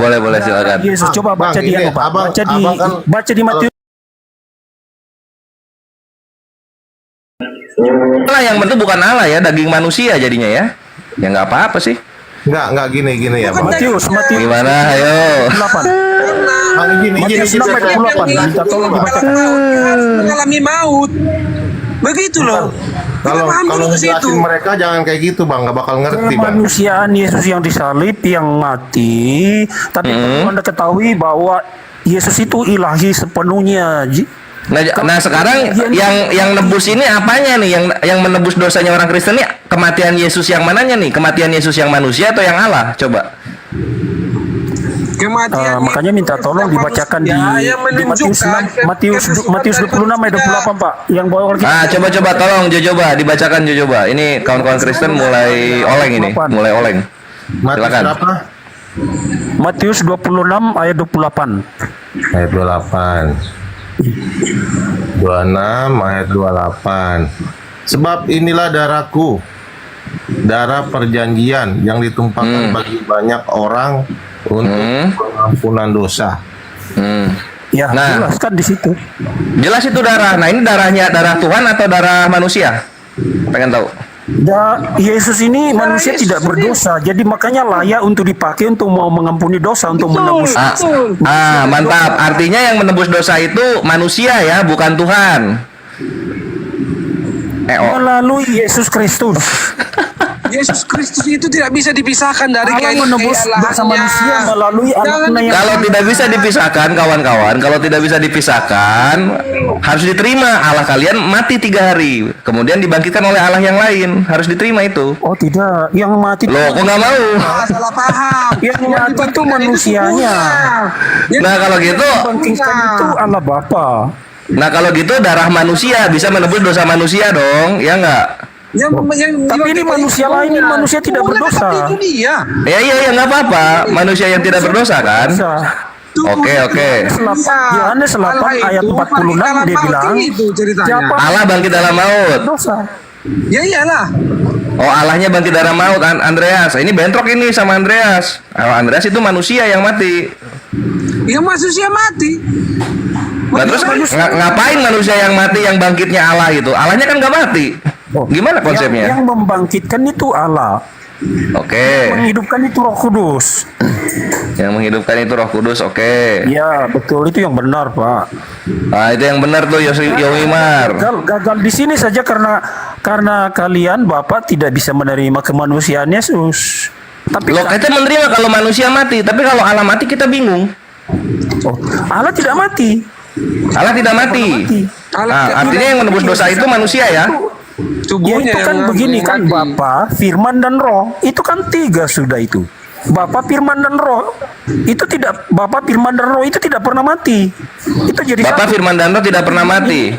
Boleh silakan. Yesus coba baca Bang, di ini Pak. abang kan- Baca di Matius. Allah yang bentuk bukan Allah ya, daging manusia jadinya ya. Ya nggak apa-apa sih. Enggak gini ya Bang. Matius Gimana? Ayo. 8. Bang, izin Matius biar 6 ayat saya- 28. Minta tolong dibacakan. Harus mengalami maut. Begitu loh. Kita Kalau paham kalau dulu ke situ. ngejelasin mereka jangan kayak gitu Bang, nggak bakal ngerti Bang. Kemanusiaan Yesus yang disalib, yang mati. Tapi perlu Anda ketahui bahwa Yesus itu ilahi sepenuhnya. Nah, sekarang yang nebus ini apanya nih? Yang menebus dosanya orang Kristen nih kematian Yesus yang mananya nih? Kematian Yesus yang manusia atau yang Allah? Coba. Kematian Makanya minta tolong dibacakan di Matius 6, Matius 26 ayat 28 Pak. Yang bawa lagi. Coba tolong coba dibacakan coba. Ini kawan-kawan Kristen mulai oleng ini, mulai oleng. Matius Silakan. berapa? Matius 26 ayat 28. Ayat 28. 26 ayat 28. Sebab inilah darahku, darah perjanjian yang ditumpahkan bagi banyak orang untuk pengampunan dosa. Ya, Nah. jelas kan di situ. Jelas itu darah. Nah, ini darahnya darah Tuhan atau darah manusia? Pengen tahu. Yesus ini manusia tidak berdosa, jadi makanya layak untuk dipakai untuk mau mengampuni dosa, untuk menebus. Mantap. Artinya yang menebus dosa itu manusia ya, bukan Tuhan. Melalui Yesus Kristus. Yesus Kristus itu tidak bisa dipisahkan dari Allah menebus dosa manusia melalui anaknya yang Kalau tidak bisa dipisahkan, kawan-kawan, kalau tidak bisa dipisahkan, harus diterima. Allah kalian mati 3 hari, kemudian dibangkitkan oleh Allah yang lain. Harus diterima itu. Oh tidak, yang mati Loh, kok nggak mau? salah paham. yang mati itu manusianya. Nah, kalau gitu, Bangkitkan itu Allah Bapa. Kalau gitu darah manusia bisa menebus dosa manusia dong, ya nggak? Tapi ini manusia lain, ini manusia tidak berdosa. Itu dia. Ya nggak apa-apa. Manusia yang tidak berdosa kan? Oke. Yohanes 8 ayat 46 dia bilang, siapa Allah bangkit dalam maut. dosa? Ya iyalah. Oh, Allahnya bangkit dalam maut, Andreas. Ini bentrok ini sama Andreas. Andreas itu manusia yang mati. Ya manusia mati. Nah, terus ngapain manusia yang mati yang bangkitnya Allah itu? Allahnya kan nggak mati. Gimana konsepnya? Yang membangkitkan itu Allah. Oke. Menghidupkan itu Roh Kudus. Yang menghidupkan itu Roh Kudus. Oke. Ya betul, itu yang benar Pak. Nah, itu yang benar tuh Yowimar. Gagal di sini saja karena kalian Bapak tidak bisa menerima kemanusiaan Yesus. Tapi Loh, kita menerima kalau manusia mati, tapi kalau Allah mati kita bingung. Allah tidak mati. Allah tidak mati. Artinya yang menebus dosa itu manusia ya. Ya itu kan begini kan Bapa, Firman dan Roh. Itu kan 3 sudah itu. Bapa, Firman dan Roh. Itu tidak Bapa, Firman dan Roh itu tidak pernah mati. Itu jadi Bapak satu. Firman dan Roh tidak pernah mati.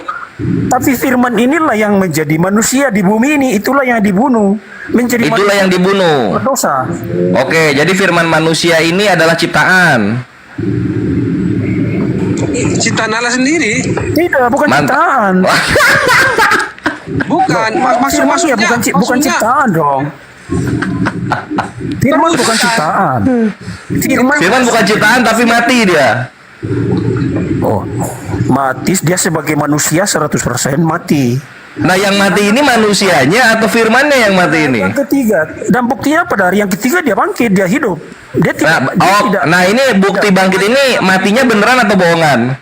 Tapi Firman inilah yang menjadi manusia di bumi ini. Itulah yang dibunuh. Menjadi Itulah yang dibunuh. berdosa. Oke, jadi firman manusia ini adalah ciptaan. Ciptaan Allah sendiri. Tidak, bukan ciptaan. Bukan. Maksudnya bukan ciptaan dong. Firman bukan ciptaan. Firman bukan ciptaan tapi mati dia. Mati dia sebagai manusia 100% mati. Nah, yang mati ini manusianya atau firmannya yang mati ini? Yang ketiga, dan buktinya pada hari yang ketiga dia bangkit, dia hidup. Dia tidak. Nah, ini bukti bangkit ini matinya beneran atau bohongan?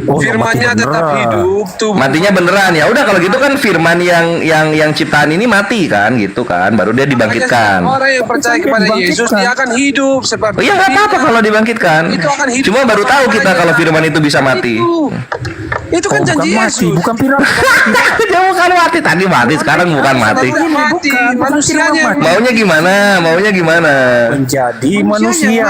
Oh, ya, Firman-Nya mati tetap beneran. hidup tuh. Matinya beneran. Ya udah kalau gitu kan firman yang ciptaan ini mati kan gitu kan, baru dia dibangkitkan. Orang yang percaya kepada Yesus dia akan hidup seperti Oh iya nggak apa-apa kalau dibangkitkan. Itu akan hidup. Cuma baru tahu kita kalau firman itu bisa mati. Itu kan Oh, janji bukan mati, Yesus. bukan firman. Dia bukan mati tadi mati sekarang bukan mati. Mati, manusianya. Maunya gimana? Maunya gimana? Menjadi manusia.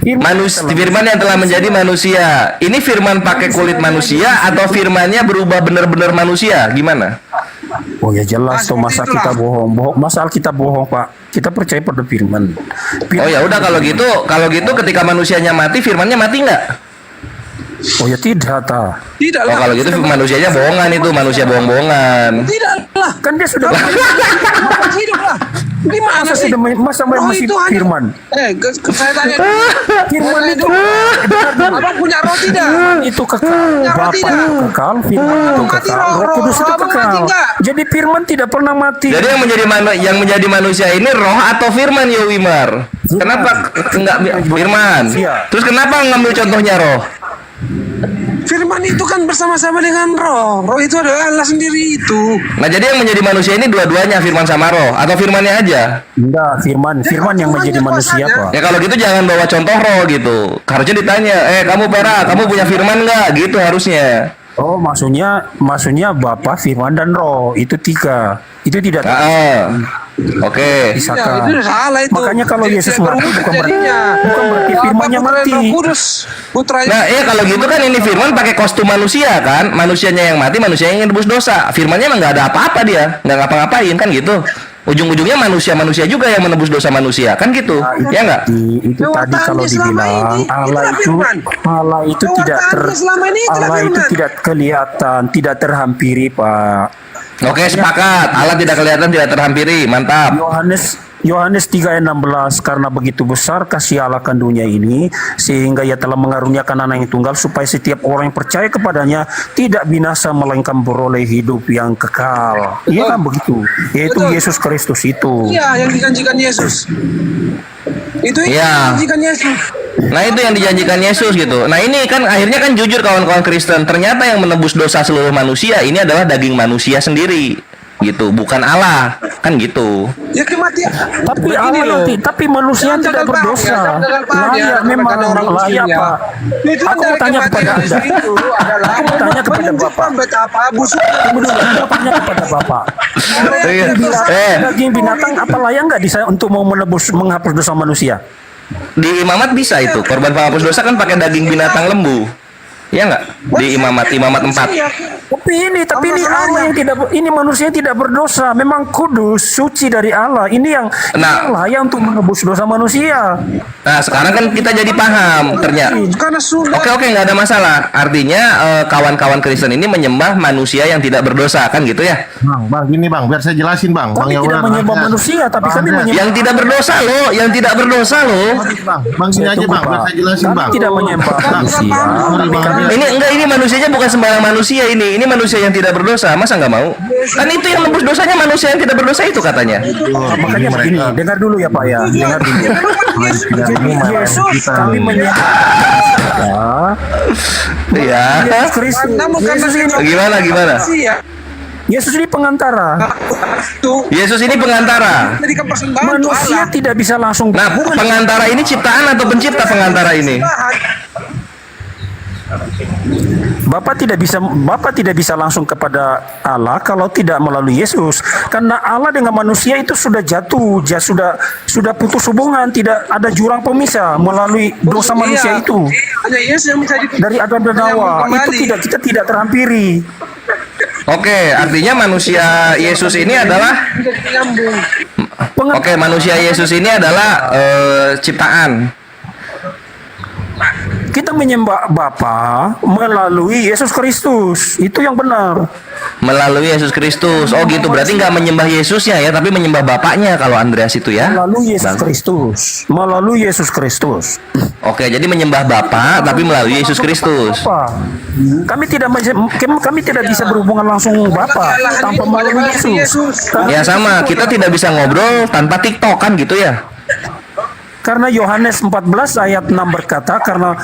Firman yang telah menjadi manusia. Ini firman pakai kulit manusia atau firmannya berubah benar-benar manusia? Gimana? Oh ya jelas tuh, masa Itulah. kita bohong, masa kita bohong Pak. Kita percaya pada firman. Oh ya udah kalau gitu ketika manusianya mati, firmannya mati nggak? Oh ya tidak ta. Tidak Oh lah. kalau gitu manusianya bohongan itu, manusia bohong-bohongan. Tidak lah. Kan dia sudah Hidup lah. Gimana masa sih? sudah masa Roh masih itu hanya- firman. Saya tanya. Firman itu Abang punya roh tidak? itu kekal, Bapa tidak? kekal, firman itu Mati kekal, roh, Roh Kudus itu roh abang kekal. mati enggak? Jadi firman tidak pernah mati. Jadi yang menjadi manusia ini roh atau firman ya Wimar? Kenapa enggak firman? Terus kenapa ngambil contohnya roh? Firman itu kan bersama-sama dengan roh. Roh itu adalah Allah sendiri itu. Nah jadi yang menjadi manusia ini dua-duanya firman sama roh atau firmannya aja? Enggak, firman yang menjadi manusia Pak. Ya kalau gitu jangan bawa contoh roh gitu. Harusnya ditanya, kamu Pera, kamu punya firman nggak? Gitu harusnya. Oh, maksudnya Bapa, Firman dan Roh itu tiga. Itu tidak Oke. Ya, pisahkan. itu salah itu. Makanya kalau Jadi Yesus tidak mati berwujud bukan berarti jadinya. firmannya Bapa, Putra, dan mati. Roh Kudus. Putranya. Nah ya kalau gitu kan ini firman pakai kostum manusia kan? Manusianya yang mati, manusianya yang nebus dosa. Firmannya emang nggak ada apa-apa dia, nggak ngapa-ngapain kan gitu. Ujung-ujungnya manusia juga yang menebus dosa manusia kan gitu, ya nggak? Itu tadi kalau dibilang Allah itu tidak kelihatan, tidak terhampiri Pak. Oke sepakat, Allah tidak kelihatan, tidak terhampiri, mantap. Yohanes 3 ayat 16, karena begitu besar kasih Allah akan dunia ini sehingga ia telah mengaruniakan anak yang tunggal supaya setiap orang yang percaya kepadanya tidak binasa melainkan beroleh hidup yang kekal. Iya kan begitu, yaitu Betul. Yesus Kristus itu. Iya, yang dijanjikan Yesus. Itu yang Iya. dijanjikan Yesus. Nah itu yang dijanjikan Yesus gitu. Nah ini kan akhirnya kan jujur kawan-kawan Kristen, ternyata yang menebus dosa seluruh manusia ini adalah daging manusia sendiri gitu, bukan Allah kan gitu. Ya kematian. Tapi Begini Allah loh. nanti, tapi manusia Jangan tidak gagal paham ya, berdosa. jangan gagal paham ya, Layak memang, kata orang Muslim layak ya. Pak. Itu Aku mau dari tanya kematian kepada Yesus Anda. itu adalah Aku mau tanya kepada menunjukkan Bapak. betapa busuk. Tunggu dulu, aku mau tanya kepada Bapak. Iya. Daging binatang apa layak nggak untuk mau menghapus dosa manusia? Di imamat bisa itu, korban penghapus dosa kan pakai daging binatang lembu. Ya nggak? Di imamat 4. Tapi ini Allah yang tidak, ini manusia yang tidak berdosa, memang kudus, suci dari Allah. Ini yang layak untuk menebus dosa manusia. Nah sekarang kan kita jadi paham ternyata. Karena sudah. Oke nggak ada masalah. Artinya kawan-kawan Kristen ini menyembah manusia yang tidak berdosa kan gitu ya? Bang, gini bang, biar saya jelasin bang. Kami tidak menyembah manusia, tapi kami menyembah. Yang tidak berdosa loh, yang tidak berdosa loh. Bang, gini aja bang, biar saya jelasin bang. Kami tidak menyembah manusia, tapi kami Ini manusianya bukan sembarang manusia ini. Ini manusia yang tidak berdosa. Masa nggak mau? Kan itu yang nebus dosanya manusia yang tidak berdosa itu katanya. makanya begini, dengar dulu ya Pak ya, dengar dulu. Jadi Yesus kami menyembah. Iya. Yesus Kristus. Namun karena Yesus ini, Gimana? Iya. Yesus ini pengantara. Itu Yesus ini pengantara. memberikan persembahan untuk Manusia Allah. tidak bisa langsung. Nah, pengantara ini ciptaan atau pencipta pengantara ini? Bapak tidak bisa langsung kepada Allah kalau tidak melalui Yesus. Karena Allah dengan manusia itu sudah jatuh, sudah putus hubungan, tidak ada jurang pemisah melalui dosa manusia itu. Hanya Yesus yang menjadi Dari Adam dan Hawa itu kita tidak terhampiri. Oke, artinya manusia Yesus ini adalah nyambung. manusia Yesus ini adalah ciptaan. Kita menyembah Bapa melalui Yesus Kristus. Itu yang benar. Melalui Yesus Kristus. Oh gitu, berarti nggak menyembah Yesusnya ya, tapi menyembah Bapaknya kalau Andreas itu ya. Melalui Yesus Bang. Kristus. Melalui Yesus Kristus. Oke, jadi menyembah Bapa tapi melalui Yesus Kristus. Bapa. Kami tidak bisa berhubungan langsung Bapa tanpa melalui Yesus. Ya sama, kita tidak bisa ngobrol tanpa TikTok kan gitu ya. Karena Yohanes 14 ayat 6 berkata, karena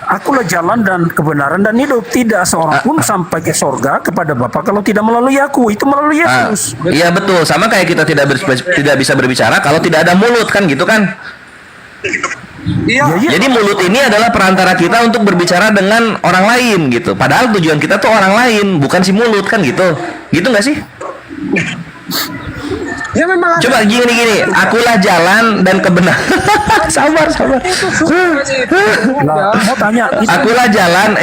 akulah jalan dan kebenaran dan hidup, tidak seorang pun sampai ke sorga kepada Bapa kalau tidak melalui aku. Itu melalui Yesus. Iya betul, sama kayak kita tidak bisa berbicara kalau tidak ada mulut, kan gitu kan? Iya. Jadi mulut ini adalah perantara kita untuk berbicara dengan orang lain gitu. Padahal tujuan kita tuh orang lain, bukan si mulut, kan gitu. Gitu nggak sih? Ya memang ada. Coba gini, akulah jalan dan kebenaran. sabar. Nah, mau tanya, Akulah jalan.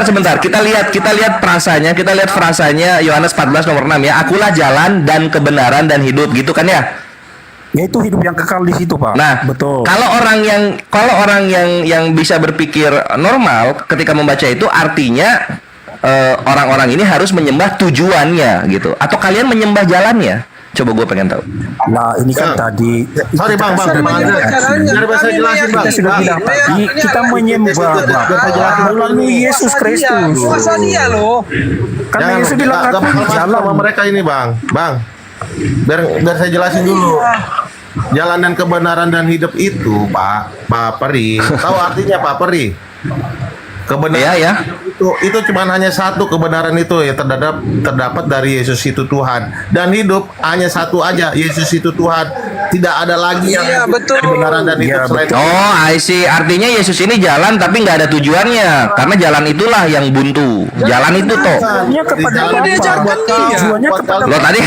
Sebentar. Kita lihat frasanya Yohanes 14 nomor 6 ya. Akulah jalan dan kebenaran dan hidup, gitu kan ya? yaitu hidup yang kekal di situ, Pak. Nah, betul. Kalau orang yang bisa berpikir normal ketika membaca itu, artinya orang-orang ini harus menyembah tujuannya gitu. Atau kalian menyembah jalannya? Coba gue pengen tahu. Nah, ini kan tadi. Sorry bang, biar saya jelasin bang. Kita sudah bilang tadi, kita menyembah Bapa melalui Yesus Kristus. Kuasa dia loh. Karena Yesus bilang aku jalan. sama mereka ini bang. Biar saya jelasin dulu. Jalan dan kebenaran dan hidup itu, Pak Peri. Tahu artinya Pak Peri? Kebenaran Iya, ya. itu cuma hanya satu kebenaran itu ya terdapat dari Yesus itu Tuhan, dan hidup hanya satu aja, Yesus itu Tuhan, tidak ada lagi yang Iya, betul. kebenaran dan hidup selain itu. Oh, I see. Artinya Yesus ini jalan tapi nggak ada tujuannya. Karena jalan itulah yang buntu. Jalan itu toh. Tujuannya kepada Kalau Bapa. diajarkan dia. Tujuannya kepada Lo tadi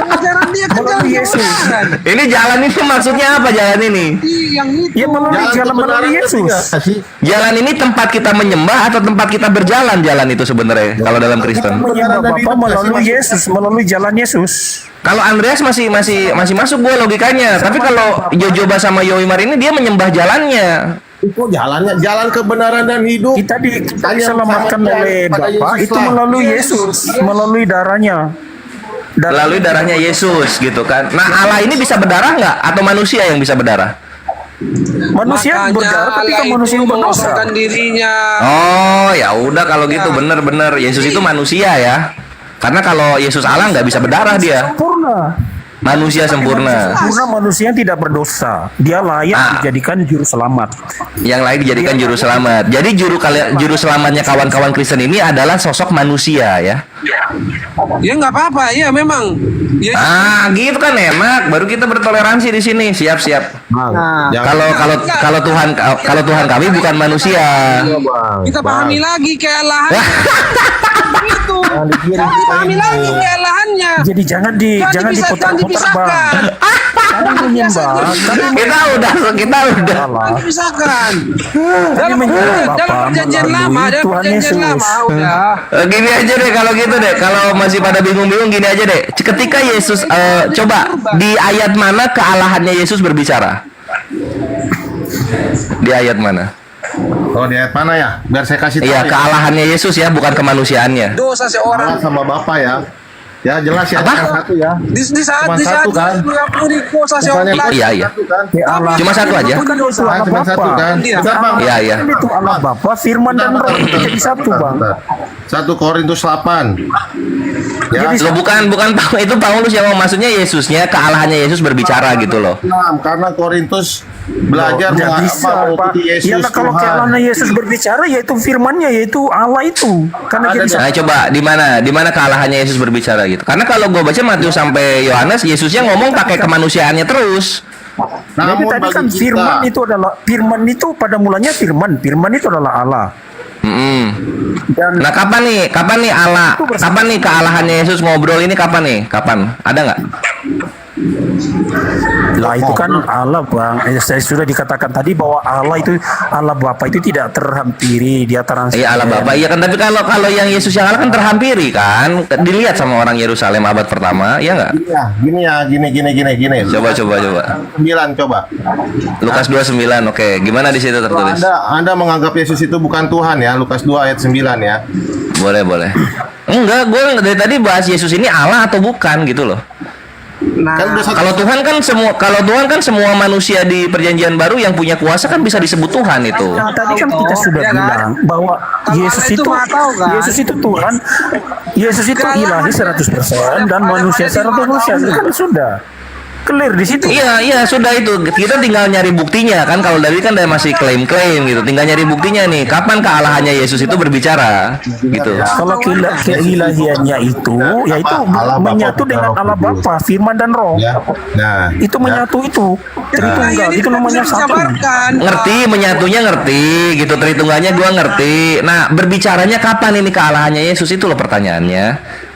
Ajaran dia kan jalan Yesus. kebenaran. ini jalan itu maksudnya apa jalan ini? Yang itu. Ya melalui jalan melalui Yesus. Jalan ini tempat kita menyembah atau tempat kita berjalan, jalan itu sebenarnya kalau dalam Kristen. Menyembah Bapa melalui Yesus, melalui jalan Yesus. Kalau Andreas masih masuk gue logikanya. Tapi kalau Jojoba sama Yoimar ini dia menyembah jalannya. Itu jalan kebenaran dan hidup. Kita diselamatkan oleh Bapa itu melalui Yesus, melalui darahnya. Melalui darahnya Yesus gitu kan. Nah, Allah ini bisa berdarah nggak? Atau manusia yang bisa berdarah? Manusia berdarah ketika Allah manusia itu berdosa. mengosongkan dirinya. Oh, ya udah kalau gitu bener-bener Yesus itu manusia ya. Karena kalau Yesus Allah nggak bisa berdarah dia. Sempurna. Manusia sempurna. Sempurna manusia yang tidak berdosa. Dia layak dijadikan juru selamat. Yang lain dijadikan juru selamat. Jadi juru selamatnya kawan-kawan Kristen ini adalah sosok manusia ya. Ya nggak apa-apa, ya memang. Ya, Gitu kan enak. Baru kita bertoleransi di sini. Siap. Bang, Kalau Tuhan kami bukan manusia. kita pahami lagi kealahannya. Itu. Kita pahami lagi kealahannya. Jadi jangan Jangan diputar-putar, Bang. dipisahkan. Kami menyembah, Kita udah. Jangan dipisahkan. Dalam perjanjian lama, dalam Tuhan perjanjian Yesus. lama udah. Gini aja deh kalau gitu deh. Kalau masih pada bingung-bingung gini aja deh. Ketika Yesus coba di ayat mana kealahannya Yesus berbicara? Di ayat mana? Oh, di ayat mana ya? Biar saya kasih tahu. Iya, kealahannya Yesus ya, bukan kemanusiaannya. Dosa seorang. Allah sama Bapa ya. Ya jelas ya, Apa? yang satu ya. Di saat Cuma satu kan? mengampuni dosa seorang. Iya. Satu kan? Ya Allah. Cuma satu aja. Bukan itu Allah Cuma satu Bapa. kan? Iya. Bentar, Bang. Iya. Itu Allah Bapa, Firman dan Roh itu jadi satu, Bang. 1 Korintus 8. Ya, Lo bukan itu Paulus yang ngomong, maksudnya Yesusnya, kealahannya Yesus berbicara gitu loh. 6, karena Korintus belajar Nggak bisa, Pak. mengikuti Yesus Ya kalau Tuhan. karena Yesus berbicara, yaitu firman-Nya, yaitu Allah itu. Karena Ada jadi Nah, coba di mana kealahannya Yesus berbicara gitu. Karena kalau gue baca Matius sampai Yohanes, Yesusnya ngomong pakai kemanusiaannya terus. Jadi Namun tadi bagi kan kita, firman itu pada mulanya firman itu adalah Allah. Dan Nah, kapan nih Allah, kapan nih kealahannya Yesus ngobrol ini kapan nih? Kapan? Ada nggak? lah itu kan Allah, Bang. Saya sudah dikatakan tadi bahwa Allah Bapa itu tidak terhampiri, dia transenden. Iya Allah Bapa, iya kan. Tapi kalau yang Yesus yang Allah kan terhampiri kan, dilihat sama orang Yerusalem abad pertama, ya nggak? Iya, gini. Coba. 9 coba. Lukas 29, oke. Gimana di situ tertulis? Anda menganggap Yesus itu bukan Tuhan ya, Lukas 2 ayat 9 ya. Boleh. Enggak, gue dari tadi bahas Yesus ini Allah atau bukan gitu loh. Kan udah satu- Kalau Tuhan kan semua manusia di perjanjian baru yang punya kuasa kan bisa disebut Tuhan itu. Nah, tadi kan kita sudah Ya kan? bilang bahwa Kalau Yesus Allah itu itu Maha tahu, kan? Yesus itu Tuhan, Yesus itu Kalau ilahi 100% dan manusia 100%. Kan sudah. Clear di situ. Iya, sudah itu. Kita tinggal nyari buktinya kan. Kalau dari kan masih klaim-klaim gitu. Tinggal nyari buktinya nih. Kapan kealahannya Yesus itu berbicara? Gitu. Kalau keilahiannya itu, yaitu Allah Bapa menyatu dengan Allah Bapa, Firman dan Roh. Ya. Nah, Itu menyatu itu. Tritunggal itu namanya satu. Ngerti, menyatunya ngerti gitu. Tritunggalnya gua ngerti. Nah, berbicaranya kapan ini kealahannya Yesus itu loh pertanyaannya.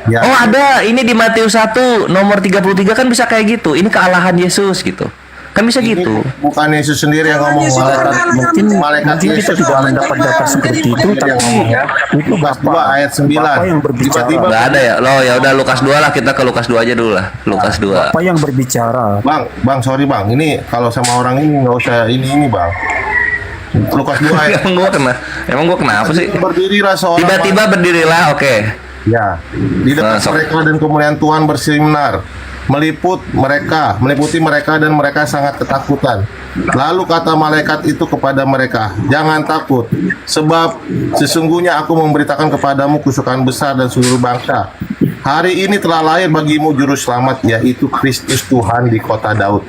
Ya. Oh, ada ini di Matius 1 nomor 33 kan bisa kayak gitu. Ini kealahan Yesus gitu. Kan bisa ini gitu. bukan Yesus sendiri yang ngomong, malaikat Mungkin kita Yesus, tidak mendapat data seperti itu, tapi itu Lukas 2 ayat 9. Bapa yang berbicara. Tiba-tiba Nggak ada ya. Loh, ya udah Lukas 2 lah, kita ke Lukas 2 aja dulu lah. Lukas 2. Apa yang berbicara? Bang, sorry bang, ini kalau sama orang ini nggak usah ini bang. Lukas 2 ayat. Emang gua kenapa sih? Berdirilah seorang Tiba-tiba berdirilah, oke. ya di dekat Sok. mereka dan kemuliaan Tuhan berseminar, meliputi mereka dan mereka sangat ketakutan. Lalu kata malaikat itu kepada mereka, jangan takut, sebab sesungguhnya aku memberitakan kepadamu kesukaan besar dan seluruh bangsa. Hari ini telah lahir bagimu juru selamat, yaitu Kristus Tuhan di kota Daud.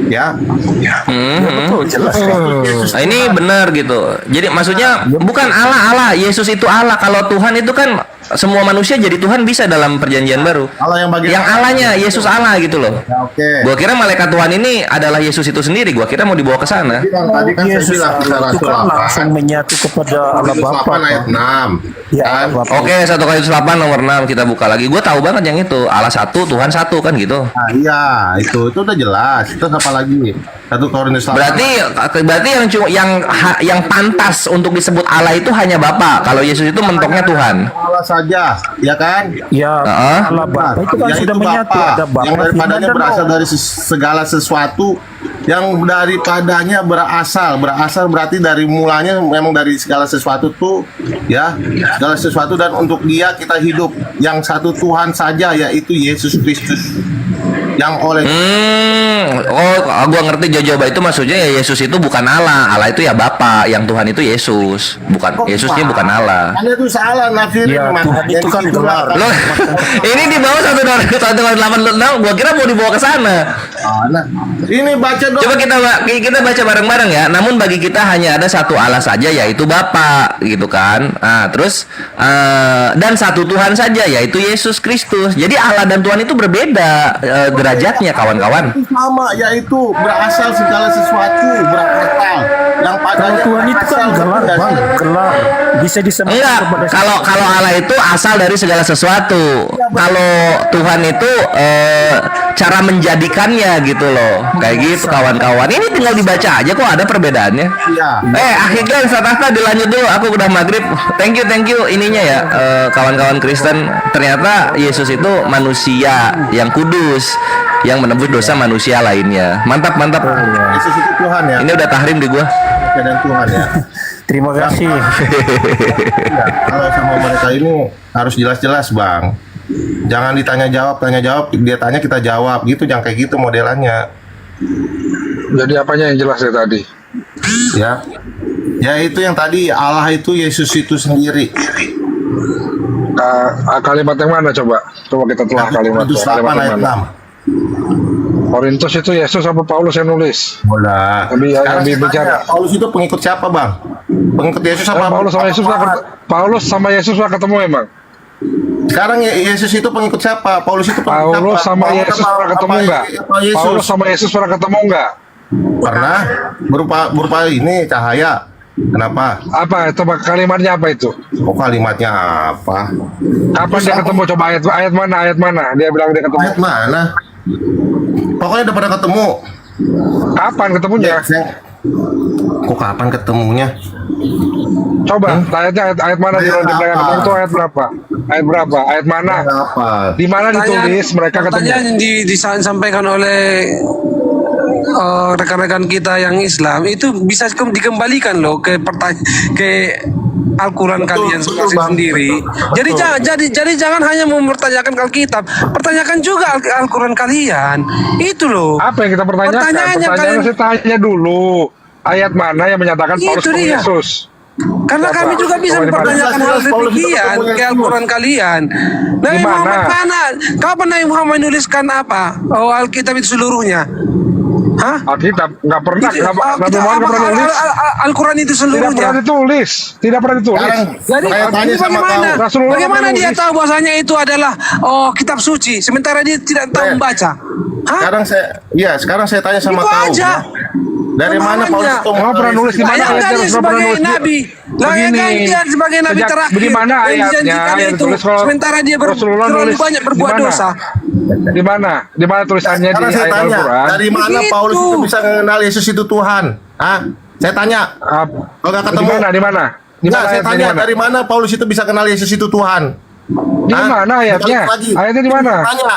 Ya, Betul, jelas. Nah, ini benar gitu. Jadi maksudnya bukan Allah, Yesus itu Allah. Kalau Tuhan itu kan semua manusia jadi Tuhan bisa dalam perjanjian baru. Allah yang bagian Yang Allahnya Yesus Allah gitu loh. Ya, oke. Gua kira malaikat Tuhan ini adalah Yesus itu sendiri. Gua kira mau dibawa ke sana. Jadi, Bang, tadi kan saya Yesus bilang itu kan langsung menyatu kepada Allah Bapa. 8 ayat 6. Ya, Kan? Allah Bapa. Oke, 1 Korintus 8 nomor 6 kita buka lagi. Gue tahu banget yang itu. Allah satu, Tuhan satu kan gitu. Nah, iya, itu udah jelas. Terus apa lagi? 1 Korintus 8. Berarti yang pantas untuk disebut Allah itu hanya Bapa. Kalau Yesus itu mentoknya Tuhan. Allah saja, ya kan? Ya, Allah Bapa itu kan Yaitu sudah menyatu. Ada Bapa, yang Firman daripadanya dan berasal Roh. dari segala sesuatu, yang daripadanya berasal berarti dari mulanya memang dari segala sesuatu tuh, ya, segala sesuatu, dan untuk Dia kita hidup. Yang satu Tuhan saja, yaitu Yesus Kristus, yang oleh Gua ngerti Jojoba itu maksudnya ya Yesus itu bukan Allah. Allah itu ya Bapa, yang Tuhan itu Yesus. Bukan, Yesusnya bukan Allah. Anda tuh salah nafirin. Ya, Tuhan itu kan gelar. Loh, ini di bawah 1:8 gua kira mau dibawa ke sana. Nah, ini baca dong. Coba kita baca bareng-bareng ya. Namun bagi kita hanya ada satu Allah saja, yaitu Bapa, gitu kan. Nah, terus dan satu Tuhan saja, yaitu Yesus Kristus. Jadi Allah dan Tuhan itu berbeda derajatnya, kawan-kawan. Sama, yaitu berasal segala sesuatu, berakal. Yang Kalau padanya Tuhan itu kan berasal gelar, dari Bang, gelar. Bisa disebut Enggak, kalau Allah itu asal dari segala sesuatu. Kalau Tuhan itu cara menjadikannya gitu loh. Kayak gitu kawan-kawan. Ini tinggal dibaca aja kok ada perbedaannya. Iya. Akhirnya Satasta dilanjut dulu. Aku udah maghrib. Thank you ininya ya kawan-kawan Kristen. Ternyata Yesus itu manusia yang kudus, yang menebus dosa manusia lainnya. Mantap. Yesus itu Tuhan ya. Ini udah tahrim di gua. Dan Tuhan ya. Terima kasih. Ya, kalau sama mereka ini harus jelas-jelas, Bang. Jangan tanya jawab, dia tanya kita jawab gitu, jangan kayak gitu modelannya. Jadi apanya yang jelas ya tadi? Ya. Ya itu yang tadi, Allah itu Yesus itu sendiri. Kalimat yang mana coba? Coba kita telah kalimat. Korintus 8 Kalimat ayat yang mana? 6. Korintus itu Yesus apa Paulus yang nulis? Bola. Yang bicara. Paulus itu pengikut siapa, Bang? Pengikut Yesus apa? Paulus sama Yesus lah ketemu emang. Sekarang Yesus itu pengikut siapa? Paulus itu pengikut Paulus siapa? sama Yesus pernah ketemu enggak? Paulus sama Yesus pernah ketemu enggak? Pernah berupa ini cahaya. Kenapa? Apa? Coba kalimatnya apa itu? Oh, kalimatnya apa? Kapan dia ketemu? Coba ayat mana? Dia bilang dia ketemu. Ayat mana? Pokoknya udah pernah ketemu. Kapan ketemunya? Kok kapan ketemunya? Coba ayat mana dia bilang dia ketemu itu ayat berapa? Ayat mana? Apa? Di mana ditulis mereka ketemu? Pertanyaan yang disampaikan oleh rekan-rekan kita yang Islam itu bisa dikembalikan loh ke Al-Quran kalian masing sendiri. Jadi jangan hanya mempertanyakan Alkitab, pertanyakan juga Al-Quran kalian. Itu loh. Apa yang kita pertanyakan? Pertanyaan saya tanya dulu. Ayat mana yang menyatakan Paulus ketemu Yesus? Karena kami juga bisa mempertanyakan hal demikian ke Al-Quran kalian. Nabi Gimana? Muhammad mana? Kapan Nabi Muhammad menuliskan apa? Oh, Alkitab itu seluruhnya. Hah? Alkitab nggak pernah, Itu- Nabi oh, Muhammad kita- nggak pernah apa- nulis. Al-Quran itu Tidak seluruhnya. pernah ditulis, tidak pernah ditulis. Sekarang Jadi saya tanya sama bagaimana? kau. Rasulullah Bagaimana menulis. dia tahu bahwasanya itu adalah kitab suci sementara dia tidak tahu Eh, membaca? Hah? Sekarang saya tanya sama Itu kau. aja. Dari mana Namanya. Paulus itu Nggak pernah nulis di mana Layakkan ayatnya, dia Rasulullah pernah sebagai nulis. nabi. Layakkan Begini, dia sebagai nabi sejak- terakhir. bagaimana yang ayatnya dijanjikan yang itu. ditulis kalau Sementara dia Rasulullah terlalu nulis banyak di berbuat mana? dosa. Di mana? Di mana tulisannya di Sekarang saya ayat tanya, Al-Quran? dari mana Begitu. Paulus itu bisa mengenal Yesus itu Tuhan? Hah? Saya tanya. Kalau nggak Di ketemu. mana? Di mana? Di Nggak, mana saya ayatnya? tanya Di mana? dari mana Paulus itu bisa kenal Yesus itu Tuhan? Di Hah? mana ayatnya? Balik lagi. Ayatnya di mana? Tanya.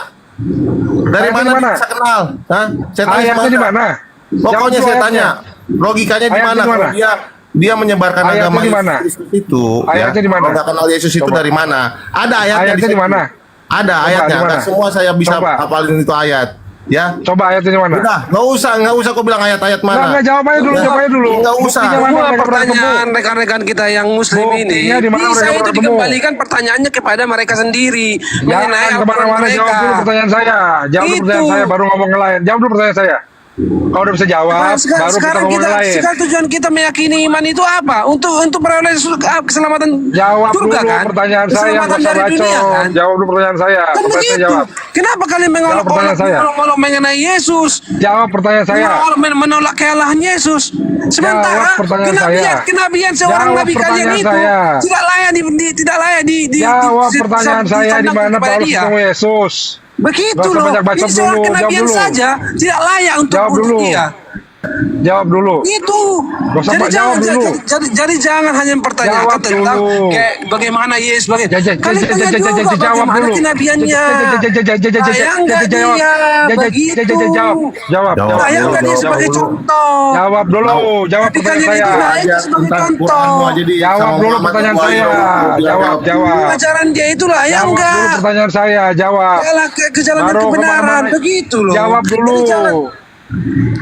Dari Ayatnya mana di mana? dia bisa kenal? Hah? Saya tanya Ayatnya di mana? Pokoknya Jawab saya dulu tanya. ayatnya. Logikanya di Ayatnya mana? di mana? Kalau dia menyebarkan Ayatnya agama di mana? Yesus itu. Ayatnya di mana? Kalau nggak kenal Yesus itu Coba. dari mana? Ada ayatnya. Ayatnya di mana? Ada Coba, ayatnya. di mana? Nggak semua saya bisa Coba. hafalin itu ayat. Ya. Coba ayatnya di mana? Udah, nggak usah kau bilang ayat-ayat mana. Nggak, jawab aja dulu, Udah. jawab aja dulu. Nggak usah. Buktinya mana? Semua Mereka pernah pertanyaan rekan-rekan kita yang muslim ini Buktinya di mana bisa mereka itu pernah ketemu? dikembalikan pertanyaannya kepada mereka sendiri mengenai Jangan Al-Quran kemana-mana, mereka. jawab dulu pertanyaan saya. Jawab dulu Itu. pertanyaan saya, baru ngomong yang lain. Jawab dulu pertanyaan saya. Kalau udah bisa jawab, baru kita Sekarang ngomong yang lain. sekarang tujuan kita meyakini iman itu apa? Untuk peroleh keselamatan Jawab surga dulu kan? pertanyaan saya, nggak Keselamatan usah dari dunia bacot. kan? Jawab dulu pertanyaan saya. Kan Pertanyaan saya begitu. jawab. Kenapa kalian Jawab pertanyaan saya. mengolok-olok mengenai Yesus? Jawab pertanyaan saya. Menolak kealahan Yesus. Sementara Jawab pertanyaan saya. kenabian seorang Jawab nabi kalian pertanyaan itu saya. tidak layak Jawab pertanyaan saya di mana Paulus ketemu Yesus. Begitu Nggak usah loh. banyak bacot Ini seorang dulu, jawab kenabian dulu. saja tidak layak untuk Jawab dulu. dia. Jawab dulu. Itu. Gak usah jawab dulu. Jadi jangan hanya mempertanyakan Jawab tentang dulu. kayak bagaimana Yesus bagaimana. Kalian tanya juga Jawab bagaimana dulu. kenabiannya. Layak nggak dia begitu. Jawab. Layak nggak dia sebagai contoh. Jawab dulu. Jawab Tapi pertanyaan kalian itu saya. layak sebagai Tentang contoh. Quranmu aja di Jawab sama dulu Muhammad pertanyaan gua saya. aja. Jawab. Ajaran dia itu layak Jawab dulu enggak? pertanyaan saya. Jawab. Jalan ke jalan Baru kebenaran kemana-mana. begitu loh. Jawab dulu. Jadi jangan-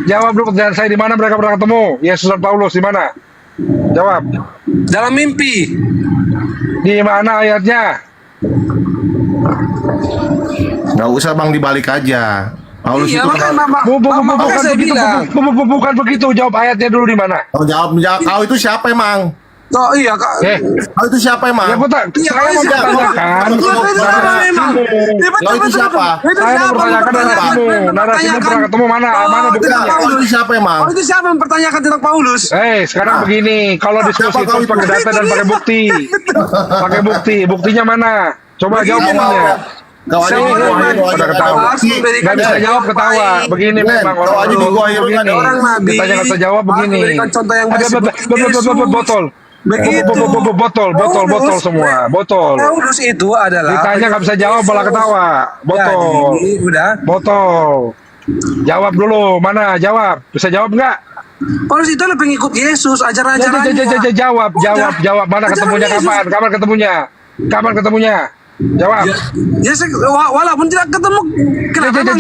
Jawab dulu pertanyaan saya, di mana mereka pernah ketemu? Yesus dan Paulus di mana? Jawab. dalam mimpi. Di mana ayatnya? Nggak usah bang, dibalik aja. Paulus Iya, itu makanya kenal. makanya saya bilang. Bukan begitu. Jawab ayatnya dulu di mana? Kau jawab, kau itu siapa emang? Oh iya kak. Kau itu siapa emang? Ya, saya mau bertanyakan. Kau itu siapa? Saya mau bertanyakan narasimu. Narasimu pernah ketemu mana? Mana buktinya? Kau itu siapa emang? Oh itu siapa yang mempertanyakan tentang Paulus? Sekarang begini, kalau diskusi Siapa kau itu itu? pakai data dan pakai bukti. Pakai bukti. Buktinya mana? Coba jawab buktinya. Kau aja Saya di gua orang Hiro pada aja ketawa. ketawa. Nggak bisa jawab ketawa. Begini Ben, memang kau orang aja di gua Hiro begini. kan nih. Orang nabi. Kita nggak bisa jawab begini. Berikan contoh yang baik Ada seperti Yesus. botol. Begitu. Botol semua. Botol. Paulus itu adalah. Ditanya nggak bisa jawab malah ketawa. Botol. Jadi, udah. Botol. Jawab dulu. Mana? Jawab. Bisa jawab nggak? Paulus itu adalah pengikut Yesus, ajaran-ajarannya. Jawab. Mana Ajaran ketemunya Yesus. kapan? Kapan ketemunya? Jawab. Ya, walaupun tidak ketemu, kenapa emang?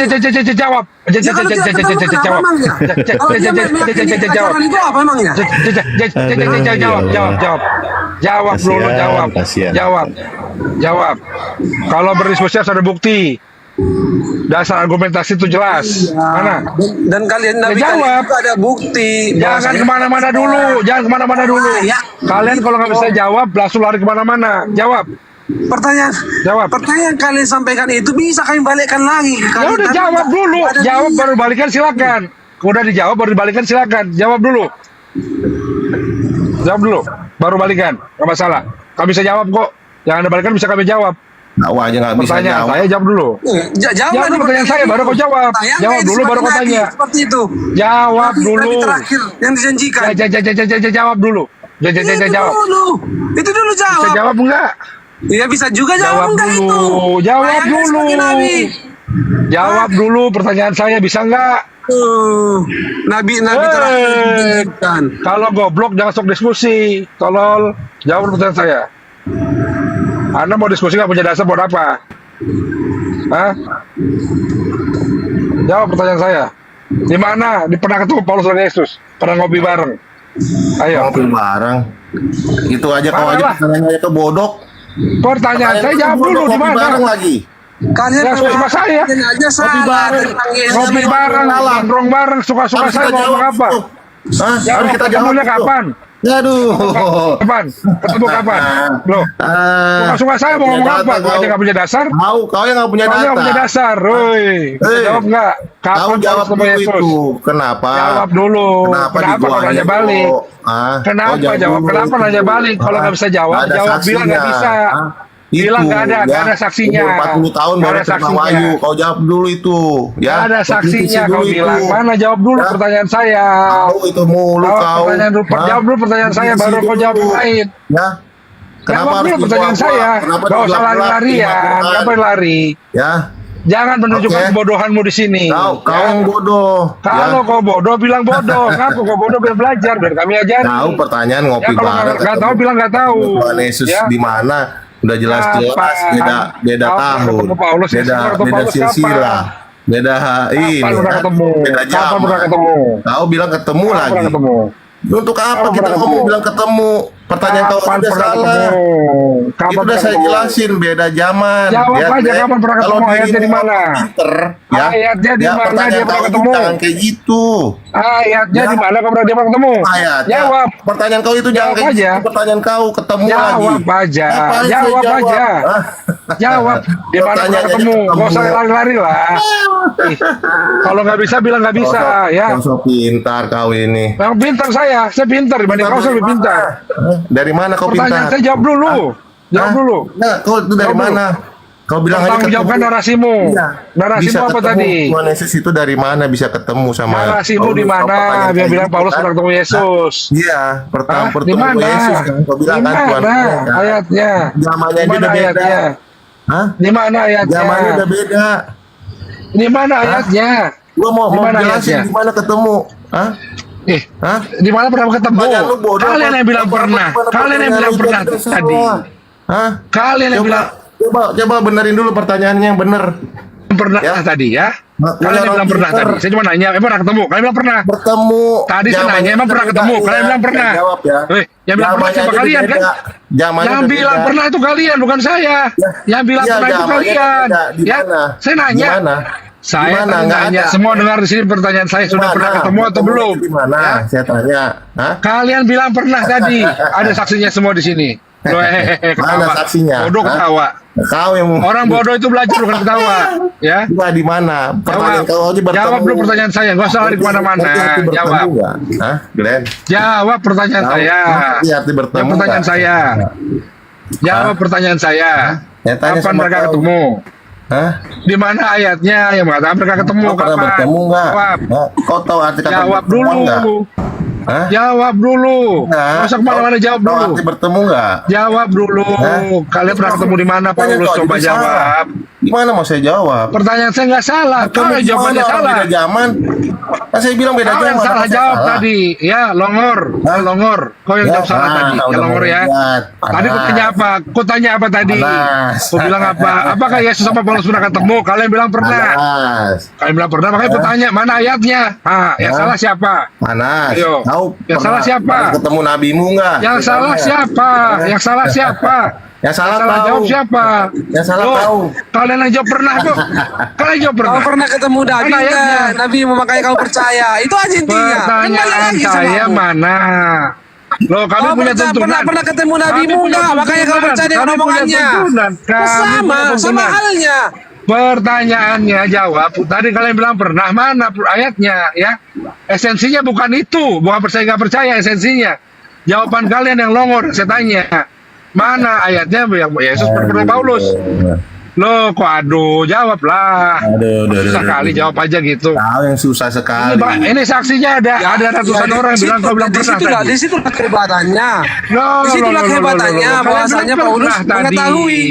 Jawab. Ya, kalau tidak ketemu, kenapa emangnya? Kalau dia meyakini ajaran itu apa emangnya? Jawab dulu, jawab. Kalau berdiskusi harus ada bukti. Dasar argumentasi itu jelas. Mana? Dan kalian nabi jawab. kalian juga ada bukti. Jangan kemana-mana dulu. Ya. Kalian kalau nggak bisa jawab, langsung lari kemana-mana. Jawab. Pertanyaan yang kalian sampaikan itu bisa kami balikkan lagi ke Ya kalian. udah Tapi jawab tidak dulu. ada Jawab niat. baru balikan silakan. Udah dijawab baru dibalikan silakan. Jawab dulu. Baru balikan. Nggak masalah. Kami bisa jawab kok. Yang Anda balikan bisa kami jawab. Dakwah aja nggak bisa Pertanyaan jawab. saya jawab dulu. Jawab dulu pertanyaan saya, baru kau jawab. Jawab dulu, baru kau tanya. Seperti itu. Jawab Nabi dulu. terakhir yang dijanjikan. Jawab dulu. Jawab. Itu dulu Bisa jawab. jawab enggak? Iya bisa juga Jawab jawab enggak dulu. itu. Jawab Layaknya dulu. sebagai nabi. Jawab dulu pertanyaan saya, bisa enggak? Nabi terakhir dijanjikan. Kalau goblok jangan sok diskusi. Tolol. Jawab pertanyaan saya. Anda mau diskusi nggak punya dasar buat apa? Hah? Jawab pertanyaan saya. Di mana? Pernah ketemu Paulus dan Yesus? Pernah ngopi bareng? Ayo. Ngopi bareng. Itu aja kau Mana aja lah? pertanyaannya ke bodok. Pertanyaan saya jawab dulu di Ngopi bareng mana? lagi. Kalian Ya, suka-suka saya. kalian aja salah tentang Yesus. Ngopi bareng, nongkrong bareng, suka-suka Harus saya kita mau ngomong jawab apa? itu. Hah? Harus kita jawab Ketemunya itu. kapan? Aduh. Kapan? Ketemu kapan? Loh, suka-suka saya mau ngomong apa? Kau aja nggak punya dasar? Kau yang nggak punya Kau nggak punya data. dasar, woi. Eh, Jawab nggak? Kau Kapan jawab ketemu dulu Yesus? itu. Kenapa? Jawab dulu. Kenapa kau dibuangnya nanya balik? dulu? Ah, Kenapa kau jawab? dulu Kenapa itu. nanya balik? Kalau nggak bisa jawab, Ada jawab bilang nggak saksinya. bisa. Ah, Bilang itu, nggak ada saksinya. Umur 40 tahun Nggak baru ada terima saksinya. wahyu. Kau jawab dulu itu. Ya. Nggak ada Kau saksinya. kritisi Kau dulu bilang itu. mana? Jawab dulu Ya. pertanyaan saya. Kau itu mulu Jawab kau. pertanyaan dulu. Hah? Jawab dulu pertanyaan saya, Kritisi baru kau jawab dulu. yang lain. Ya. Jawab dulu pertanyaan saya. Kenapa Gak usah digelap-gelap lari-larian. Al-Quran? Ngapain lari? Ya. Jangan menunjukkan Oke. kebodohanmu di sini. Kau Ya. yang bodoh. Kalau kau bodoh, bilang bodoh. Ngapa kau bodoh? Biar belajar, biar kami ajari. Tahu pertanyaan Ya ngopi kalau bareng. nggak tahu, bilang nggak tahu. Tuhan Yesus Ya. di mana? Udah jelas-jelas Kapan? beda Kapan tahun. ketemu Paulus? Beda Yesus ketemu beda Paulus silsilah. Beda ini. Kapan pernah kan? ketemu? Beda Kapan zaman. pernah ketemu? Kau bilang ketemu Kapan lagi. pernah ketemu? Untuk apa Kapan kita pernah ngomong ketemu? bilang ketemu? Pertanyaan kau Kapan udah pernah salah. ketemu? Kapan Itu udah pernah saya ketemu? jelasin beda zaman. Jawab Ya, aja, Nek. kapan pernah Kalau ketemu? Ayatnya dirimu di mana? Pinter, ya. Ayatnya di Ya, mana pertanyaan dia pernah kau ketemu? Jangan kayak gitu. Ayatnya Ya. di mana kau pernah dia pernah ketemu? Ayat. Jawab. Pertanyaan kau itu jangan Jawab kayak aja. gitu. Pertanyaan kau ketemu lagi. Jawab aja. Ngapain saya Jawab jawab? aja. Hah? Jawab. Di mana pernah Pertanyaannya ketemu? Gak usah lari-lari lah. Ih, kalau nggak bisa bilang nggak bisa, ya. Kau so pintar kau ini. Yang pintar saya pintar dibanding kau saya lebih pintar. Dari mana kau Pertanyaan pintar? saya jawab dulu. Jawab Hah? dulu. Nah, kau itu dari Jawab dulu. mana? Kau bilang aja Tanggung jawabkan ketemu. narasimu. Iya. Narasimu Bisa apa ketemu. tadi? Tuhan Yesus itu dari mana bisa ketemu sama Narasimu Paulus? di Kau mana? pertanyaan Dia kayak bilang gitu, Paulus kan? pernah ketemu Yesus. Iya, pertama Hah? Di pertemu mana? Yesus kan. Kau bilang Di kan Tuhan. mana kan? ayatnya? Zamannya Di dia mana udah beda. ayatnya? Hah? Di mana ayatnya? Zamannya udah beda. Di mana ayatnya? Gua mau Di mana jelasin ayatnya? di mana ketemu. Hah? Eh, Hah? di mana pernah ketemu? Pertanyaan lu bodoh, Kalian yang bilang apa- pernah. apa- Kalian yang bilang pertanyaan lu pernah tidak tadi. salah. Hah? Kalian yang bilang Coba benerin dulu pertanyaannya yang bener. pernah Ya. tadi ya. Nah, Kalian yang orang bilang pernah pinter. tadi. Saya cuma nanya, pernah ketemu? Kalian bilang pernah. Bertemu. Tadi saya Zamannya nanya, emang udah pernah beda, ketemu? iya. Kalian bilang pernah. Jawab ya. Yang bilang pernah Zamannya siapa aja kalian beda. kan? Zamannya Yang udah bilang beda. pernah itu kalian, bukan saya. Yang bilang Iya, pernah itu zamannya kalian. beda. Di Ya, mana? saya nanya. Di mana? Saya Di mana? tadi Nggak nanya, ada. semua dengar di sini pertanyaan saya sudah Di pernah mana? ketemu atau belum? Di mana? Ya? Saya tanya. Hah? Kalian bilang pernah tadi. Ada saksinya semua di sini. Loh, Mana ketawa. saksinya? Bodoh Hah? ketawa. Kau yang Orang bodoh itu belajar bukan ketawa. Ya. di mana? Pertanyaan kau aja bertemu. Jawab dulu pertanyaan saya. Gak usah lari kemana-mana. Ngerti arti bertemu Jawab. nggak? Hah, Glenn? Jawab pertanyaan Tahu- saya. ngerti arti bertemu Yang pertanyaan nggak? saya. Jawab pertanyaan saya. Ya, tanya Kapan sama mereka kau. ketemu? Hah? Di mana ayatnya yang mengatakan mereka ketemu? Kau pernah Kapan? bertemu nggak? Jawab. Hah? Kau tahu arti kata Jawab bertemu dulu. nggak? Hah? Jawab dulu. Nggak. Nggak usah kemana-mana, Kau jawab tahu dulu. arti bertemu nggak? Jawab dulu. Hah? Kalian pernah ketemu di mana, Tanya Paulus? kau Coba juga jawab. salah. Gimana mau saya jawab? Pertanyaan saya nggak salah. Kau yang jawabannya Gimana orang salah. beda zaman? Kan saya bilang beda Kau zaman. yang salah apa saya jawab salah? tadi. Ya, longor. Hah? Longor. Kau yang jawab salah tadi. Ya, udah longor ya. melihat. Tadi Panas. aku tanya apa? Aku tanya apa tadi? Panas. Aku bilang apa? Apakah Yesus sama Paulus pernah ketemu? Kalian bilang pernah. Panas. Kalian bilang pernah. Makanya aku tanya, mana ayatnya? Yang Hah? salah siapa? Panas. Ayo. Tahu Yang pernah- salah siapa? pernah ketemu nabimu nggak? Yang Saya salah tanya. siapa? Yang salah siapa? Yang salah tahu. jawab siapa? Yang salah Loh, tahu. Kalian yang jawab pernah kok. Kalian jawab pernah. Kau pernah ketemu Nabi Mana ayatnya? nggak? Nabi memakai kau percaya. Itu aja intinya. Kembali Pertanyaan lagi sama saya aku. mana? Loh, kami Kau punya pernah- tuntunan. pernah ketemu Kami nabimu punya nggak? Makanya kau tuntunan. percaya dengan Kami punya omongannya. tuntunan. Kami Sama, punya sama tuntunan. halnya. Pertanyaannya jawab. Tadi kalian bilang pernah, mana ayatnya ya? Esensinya bukan itu, bukan percaya nggak percaya esensinya. Jawaban kalian yang longor. Saya tanya, mana ayatnya yang Yesus bertemu Paulus? Loh, kok aduh, jawablah. Susah kali jawab aja gitu. Tahu yang susah Ini, sekali. Pak, ini saksinya ada ratusan orang bilang kau bilang pernah tadi. Disitulah kehebatannya. Loh, Disitulah loh, loh, kehebatannya loh, loh. bahwasanya Kalian Paulus bilang pernah mengetahui.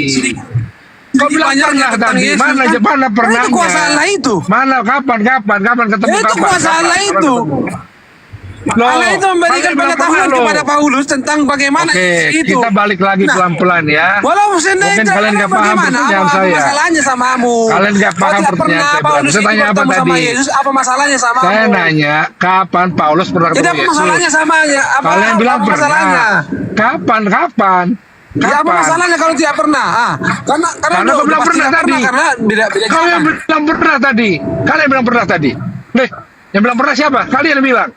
Kau bilang pernah tadi. Mana pernahnya? Itu kuasa Allah itu. Mana kapan ketemu Itu kapan? kuasa Allah Kapan itu. ketemu? Loh, itu memberikan kalian bilang pengetahuan pernah, loh. kepada Paulus tentang bagaimana Oke, itu. kita balik lagi Nah, pelan-pelan ya. Walau sendiri Mungkin kalian nggak paham pertanyaan apa saya. masalahnya samamu? Kalian nggak Kau paham tidak pertanyaan pernah saya, Paulus Saya itu tanya apa bertemu sama tadi? Yesus, apa masalahnya samamu? Saya nanya, kapan Paulus pernah Tidak ketemu apa Yesus? masalahnya samanya? Kalian bilang apa pernah. masalahnya? Kapan? Ya, apa masalahnya kalau tidak pernah? Karena Karena kau bilang pasti pernah tidak tadi. Karena beda Kau yang zaman. bilang pernah tadi. Kalian bilang pernah tadi. Nih, yang bilang pernah siapa? Kalian yang bilang.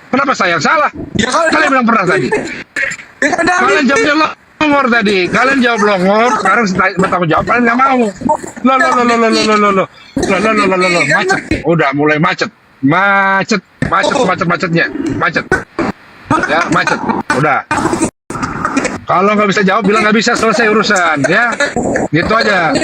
Kenapa saya yang salah? Ya, kalau Kalian bilang pernah tadi. Ya, kan dari- Kalian jawabnya longor tadi. Kalian jawab longor. Sekarang saya bertanggung jawab. Kalian nggak mau. Loh. Macet. Udah mulai macet. Macetnya. Ya, macet. Udah. Kalau nggak bisa jawab, bilang nggak bisa, selesai urusan. Ya, gitu aja.